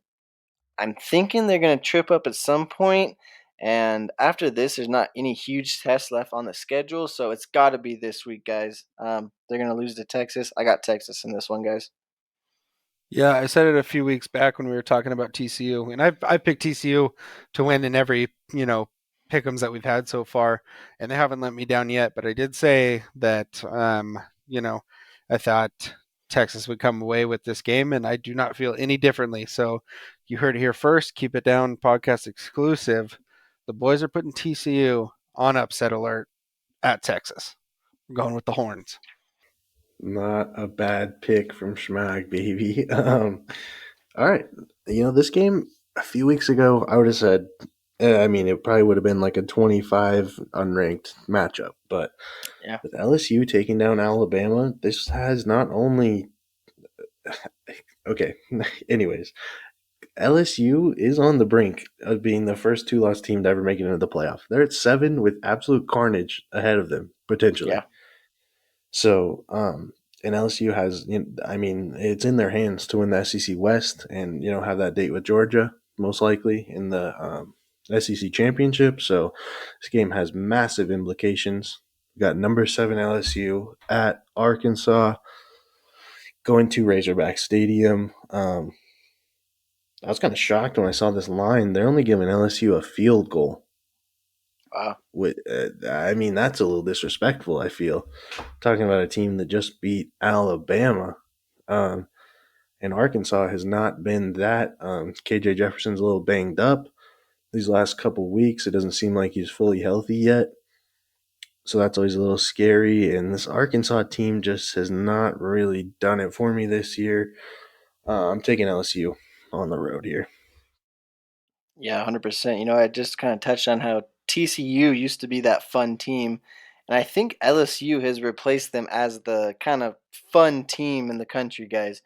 I'm thinking they're going to trip up at some point. And after this, there's not any huge tests left on the schedule. So it's got to be this week, guys. They're going to lose to Texas. I got Texas in this one, guys. Yeah, I said it a few weeks back when we were talking about TCU, and I picked TCU to win in every pick'ems that we've had so far, and they haven't let me down yet. But I did say that I thought Texas would come away with this game, and I do not feel any differently. So you heard it here first. Keep it down, podcast exclusive. The boys are putting TCU on upset alert at Texas. We're going with the horns. not a bad pick from Schmag, baby. All right. This game a few weeks ago, I would have said, I mean, it probably would have been like a 25 unranked matchup. But Yeah. with LSU taking down Alabama, this has not only. Okay. Anyways, LSU is on the brink of being the first two-loss team to ever make it into the playoff. They're at 7 with absolute carnage ahead of them, potentially. Yeah. So, and LSU has, I mean, it's in their hands to win the SEC West and, have that date with Georgia, most likely, in the SEC championship. So this game has massive implications. We got number 7 LSU at Arkansas going to Razorback Stadium. I was kind of shocked when I saw this line. They're only giving LSU a field goal. Wow. I mean, that's a little disrespectful, I feel. Talking about a team that just beat Alabama. Um, and Arkansas has not been that. KJ Jefferson's a little banged up these last couple weeks. It doesn't seem like he's fully healthy yet. So that's always a little scary. And this Arkansas team just has not really done it for me this year. I'm taking LSU on the road here. Yeah, 100%. I just kind of touched on how TCU used to be that fun team. And I think LSU has replaced them as the kind of fun team in the country, guys.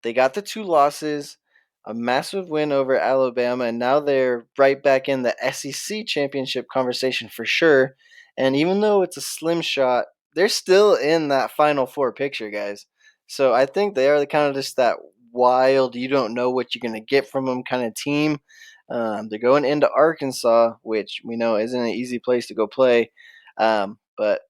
They got the 2 losses, a massive win over Alabama, and now they're right back in the SEC championship conversation for sure. And even though it's a slim shot, they're still in that Final Four picture, guys. So I think they are kind of just that wild, you don't know what you're going to get from them kind of team. They're going into Arkansas, which we know isn't an easy place to go play. But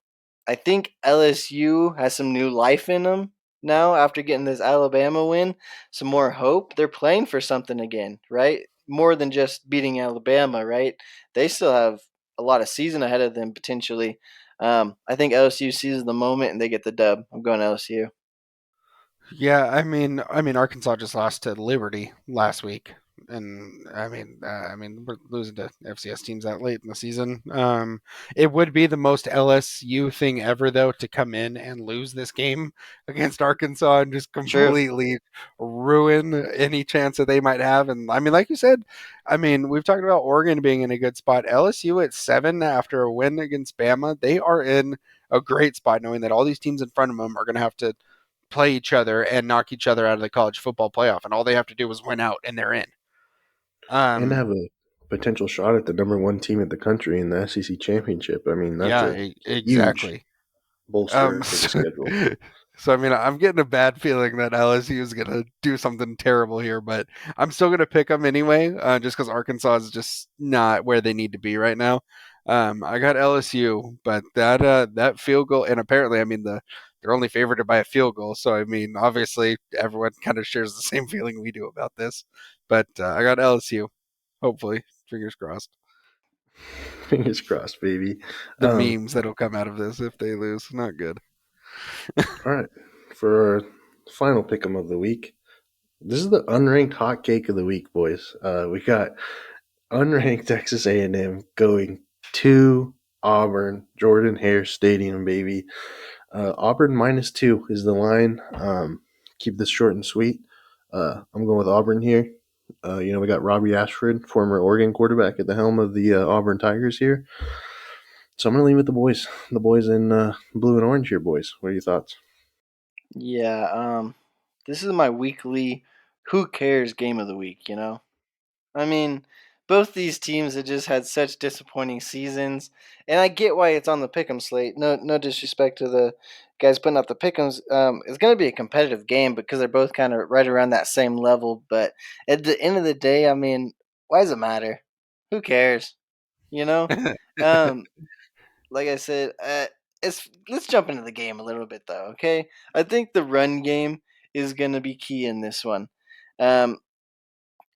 I think LSU has some new life in them now after getting this Alabama win. Some more hope. They're playing for something again, right? More than just beating Alabama, right? They still have a lot of season ahead of them potentially. I think LSU seizes the moment and they get the dub. I'm going LSU. Yeah, I mean, Arkansas just lost to Liberty last week, and I mean, we're losing to FCS teams that late in the season. It would be the most LSU thing ever, though, to come in and lose this game against Arkansas and just True. completely ruin any chance that they might have. And I mean, like you said, I mean, we've talked about Oregon being in a good spot. LSU at 7 after a win against Bama, they are in a great spot, knowing that all these teams in front of them are going to have to play each other and knock each other out of the college football playoff, and all they have to do is win out, and they're in. And have a potential shot at the number 1 team in the country in the SEC championship. I mean, that's Yeah, a huge exactly. bolster to the So, schedule. so I mean, I'm getting a bad feeling that LSU is gonna do something terrible here, but I'm still gonna pick them anyway, just because Arkansas is just not where they need to be right now. I got LSU, but that field goal, and apparently, I mean they're only favored by a field goal, so I mean obviously everyone kind of shares the same feeling we do about this. But I got LSU. Hopefully, fingers crossed. Fingers crossed, baby. The Um, memes that'll come out of this if they lose, not good. all right, for our final pick'em of the week, this is the unranked hot cake of the week, boys. We got unranked Texas A&M going to Auburn, Jordan Hare Stadium, baby. Auburn -2 is the line. Keep this short and sweet. I'm going with Auburn here. We got Robbie Ashford, former Oregon quarterback, at the helm of the Auburn Tigers here. So I'm going to leave it with the boys in blue and orange here, boys. What are your thoughts? Yeah, this is my weekly who cares game of the week, you know? I mean, both these teams have just had such disappointing seasons, and I get why it's on the pick'em slate. No disrespect to the guys putting up the pick'ems. It's going to be a competitive game because they're both kind of right around that same level. But at the end of the day, I mean, why does it matter? Who cares? You know? Um, like I said, let's jump into the game a little bit though. Okay, I think the run game is going to be key in this one. Um,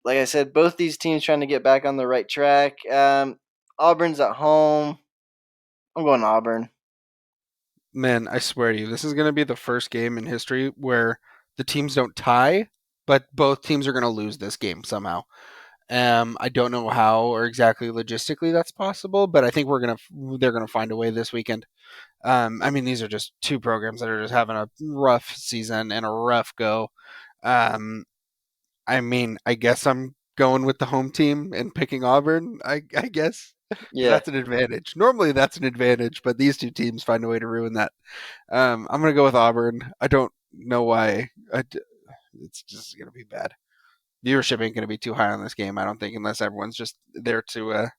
like I said, both these teams trying to get back on the right track. Auburn's at home. I'm going Auburn. Man, I swear to you, this is going to be the first game in history where the teams don't tie, but both teams are going to lose this game somehow. I don't know how or exactly logistically that's possible, but I think they're gonna find a way this weekend. I mean, these are just two programs that are just having a rough season and a rough go. Um, I mean, I guess I'm going with the home team and picking Auburn. I guess because Yeah, that's an advantage. Normally, that's an advantage, but these two teams find a way to ruin that. I'm gonna go with Auburn. I don't know why. It's just gonna be bad. Viewership ain't going to be too high on this game, I don't think, unless everyone's just there to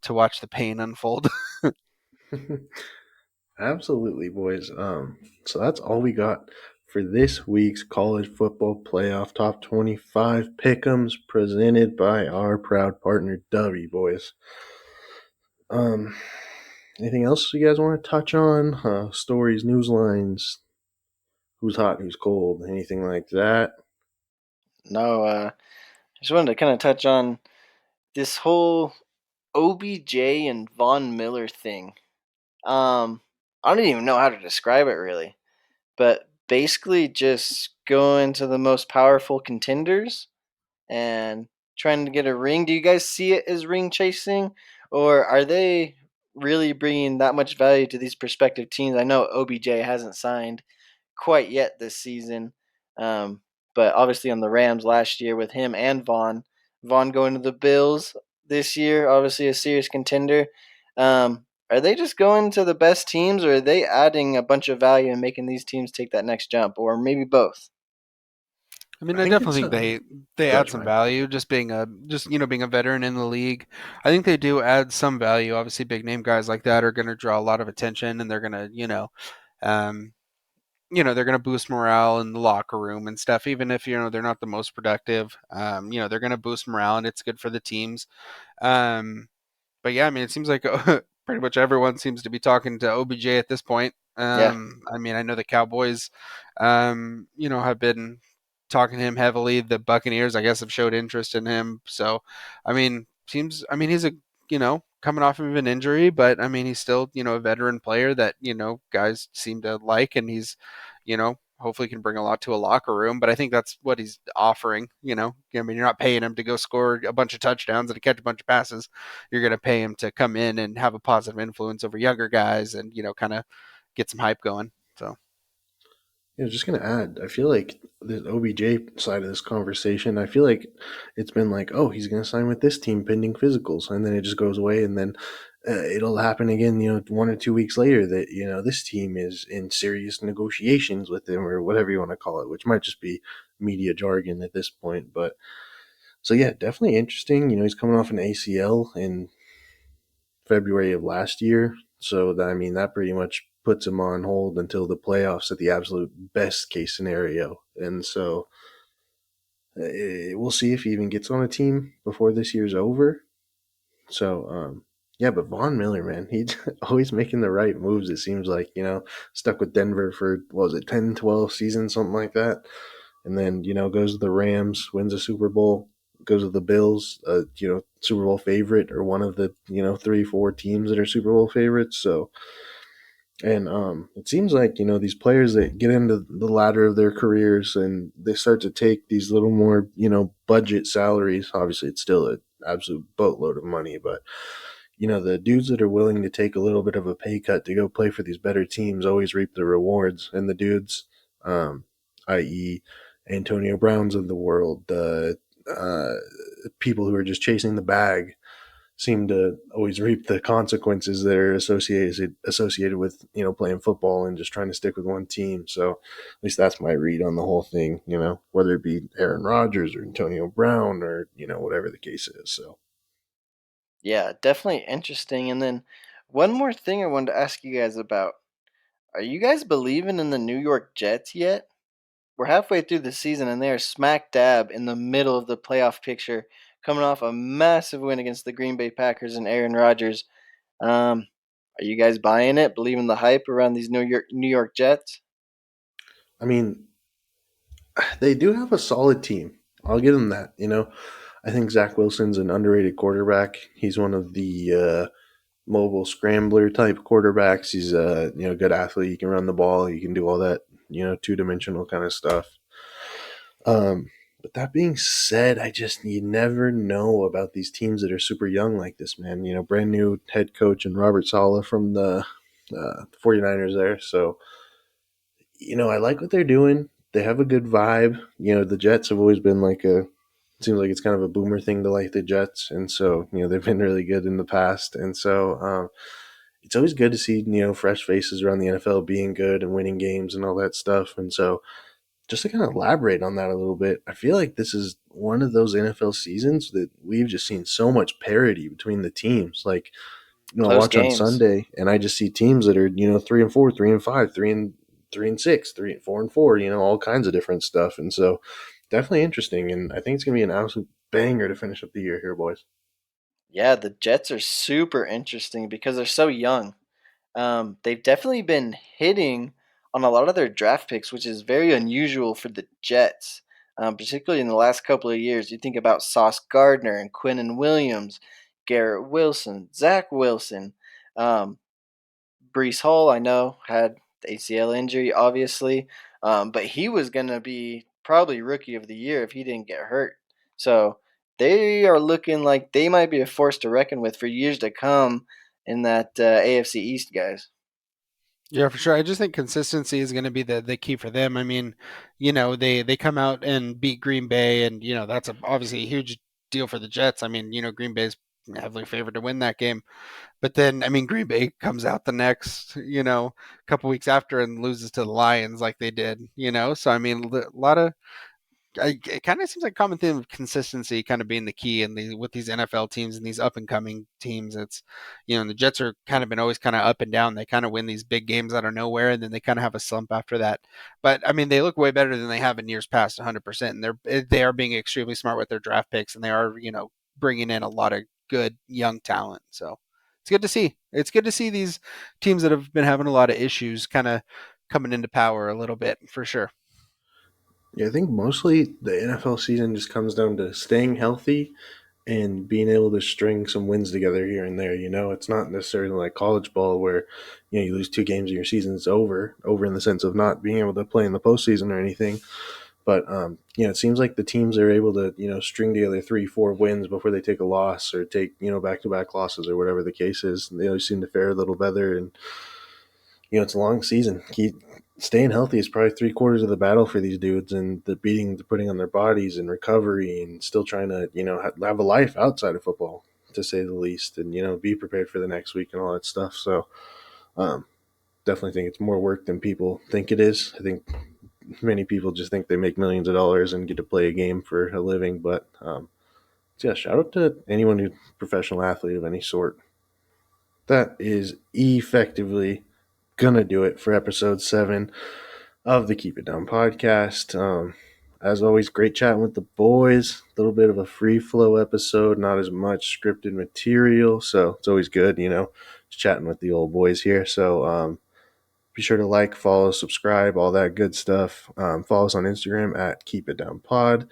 watch the pain unfold. Absolutely, boys. So that's all we got for this week's college football playoff top 25 pick'ems presented by our proud partner Dubby, boys. Um, Anything else you guys want to touch on? Stories, news lines, who's hot, who's cold, anything like that? no. I just wanted to kind of touch on this whole OBJ and Von Miller thing. I don't even know how to describe it really, but basically just going to the most powerful contenders and trying to get a ring. Do you guys see it as ring chasing, or are they really bringing that much value to these prospective teams? I know OBJ hasn't signed quite yet this season, um, but obviously on the Rams last year with him and Vaughn going to the Bills this year, obviously a serious contender. Are they just going to the best teams, or are they adding a bunch of value and making these teams take that next jump, or maybe both? I mean, I I think definitely it's think they add Gosh, some Ryan. value just being a veteran in the league. I think they do add some value. Obviously, big name guys like that are going to draw a lot of attention, and they're going to um, they're going to boost morale in the locker room and stuff. Even if they're not the most productive, they're going to boost morale, and it's good for the teams. Um, but yeah, I mean, it seems like pretty much everyone seems to be talking to OBJ at this point. Yeah, I mean, I know the Cowboys, have been talking to him heavily. The Buccaneers, I guess, have showed interest in him. So, I mean, he's coming off of an injury, but I mean, he's still, a veteran player that, guys seem to like, and he's, hopefully can bring a lot to a locker room. But I think that's what he's offering. I mean, you're not paying him to go score a bunch of touchdowns and to catch a bunch of passes. You're going to pay him to come in and have a positive influence over younger guys and, kind of get some hype going. So, Just gonna add, I feel like the OBJ side of this conversation, I feel like it's been like, oh, he's gonna sign with this team pending physicals, and then it just goes away, and then it'll happen again, 1 or 2 weeks later that this team is in serious negotiations with him or whatever you want to call it, which might just be media jargon at this point. But so yeah, definitely interesting. He's coming off an ACL in February of last year. So that, I mean, that pretty much puts him on hold until the playoffs at the absolute best case scenario. And so we'll see if he even gets on a team before this year's over. So Yeah, but Von Miller, man, he's always making the right moves. It seems like, stuck with Denver for, what was it, 10, 12 seasons, something like that. And then, goes to the Rams, wins a Super Bowl, goes to the Bills, Super Bowl favorite, or one of the, three, four teams that are Super Bowl favorites. So, and it seems like, these players that get into the ladder of their careers and they start to take these little more, budget salaries. Obviously, it's still an absolute boatload of money, but the dudes that are willing to take a little bit of a pay cut to go play for these better teams always reap the rewards. And the dudes, um, i.e., Antonio Browns of the world, uh, people who are just chasing the bag, seem to always reap the consequences that are associated with playing football and just trying to stick with one team. So at least that's my read on the whole thing. Whether it be Aaron Rodgers or Antonio Brown or whatever the case is. So. Yeah, definitely interesting. And then one more thing I wanted to ask you guys about. Are you guys believing in the New York Jets yet? We're halfway through the season and they are smack dab in the middle of the playoff picture, coming off a massive win against the Green Bay Packers and Aaron Rodgers. Are you guys buying it? Believing the hype around these New York Jets? I mean, they do have a solid team. I'll give them that. I think Zach Wilson's an underrated quarterback. He's one of the mobile scrambler type quarterbacks. He's a good athlete. He can run the ball. He can do all that two dimensional kind of stuff. But that being said, you never know about these teams that are super young like this, man. Brand new head coach and Robert Saleh from the 49ers there. So I like what they're doing. They have a good vibe. The Jets have always been like seems like it's kind of a boomer thing to like the Jets. And so, they've been really good in the past. And so, it's always good to see, fresh faces around the NFL being good and winning games and all that stuff. And so, just to kind of elaborate on that a little bit, I feel like this is one of those NFL seasons that we've just seen so much parity between the teams. Like, I Close watch on games. Sunday and I just see teams that are 3-4, 3-5, 3-6, 3-4-4, all kinds of different stuff. And so definitely interesting. And I think it's gonna be an absolute banger to finish up the year here, boys. Yeah, the Jets are super interesting because they're so young. They've definitely been hitting on a lot of their draft picks, which is very unusual for the Jets, particularly in the last couple of years. You think about Sauce Gardner and Quinnen Williams, Garrett Wilson, Zach Wilson, um, Brees Hall. I know had the ACL injury, obviously, but he was gonna be probably Rookie of the Year if he didn't get hurt. So they are looking like they might be a force to reckon with for years to come in that AFC East, guys. Yeah, for sure. I just think consistency is going to be the key for them. I mean, they come out and beat Green Bay, and that's obviously a huge deal for the Jets. I mean, Green Bay's heavily favored to win that game, but then I mean, Green Bay comes out the next couple weeks after and loses to the Lions like they did. So I mean, a lot of it kind of seems like a common theme of consistency kind of being the key in with these NFL teams and these up and coming teams. It's and the Jets are kind of been always kind of up and down. They kind of win these big games out of nowhere, and then they kind of have a slump after that. But I mean, they look way better than they have in years past, 100%. And they are being extremely smart with their draft picks, and they are bringing in a lot of good young talent. So it's good to see. It's good to see these teams that have been having a lot of issues kind of coming into power a little bit for sure. Yeah, I think mostly the NFL season just comes down to staying healthy and being able to string some wins together here and there. It's not necessarily like college ball where you lose two games and your season's over in the sense of not being able to play in the postseason or anything. But it seems like the teams are able to string together 3, 4 wins before they take a loss or take back to back losses or whatever the case is. They always seem to fare a little better, and it's a long season. Staying healthy is probably 3/4 of the battle for these dudes, and the beating they're putting on their bodies and recovery, and still trying to have a life outside of football, to say the least, and be prepared for the next week and all that stuff. So, um, definitely think it's more work than people think it is. I think many people just think they make millions of dollars and get to play a game for a living, but so yeah, shout out to anyone who's a professional athlete of any sort. That is effectively gonna do it for episode 7 of the Keep It Down podcast. As always, great chatting with the boys. A little bit of a free flow episode, not as much scripted material. So it's always good, just chatting with the old boys here. So be sure to like, follow, subscribe, all that good stuff. Follow us on Instagram at Keep It Down Pod.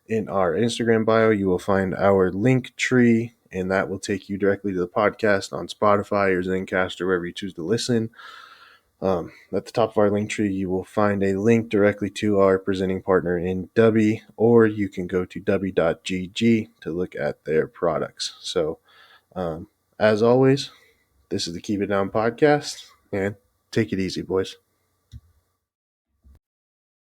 In our Instagram bio, you will find our link tree, and that will take you directly to the podcast on Spotify or Zencast or wherever you choose to listen. At the top of our link tree, you will find a link directly to our presenting partner in DUBBY, or you can go to dubby.gg to look at their products. So, as always, this is the Keep It Down podcast, and take it easy, boys.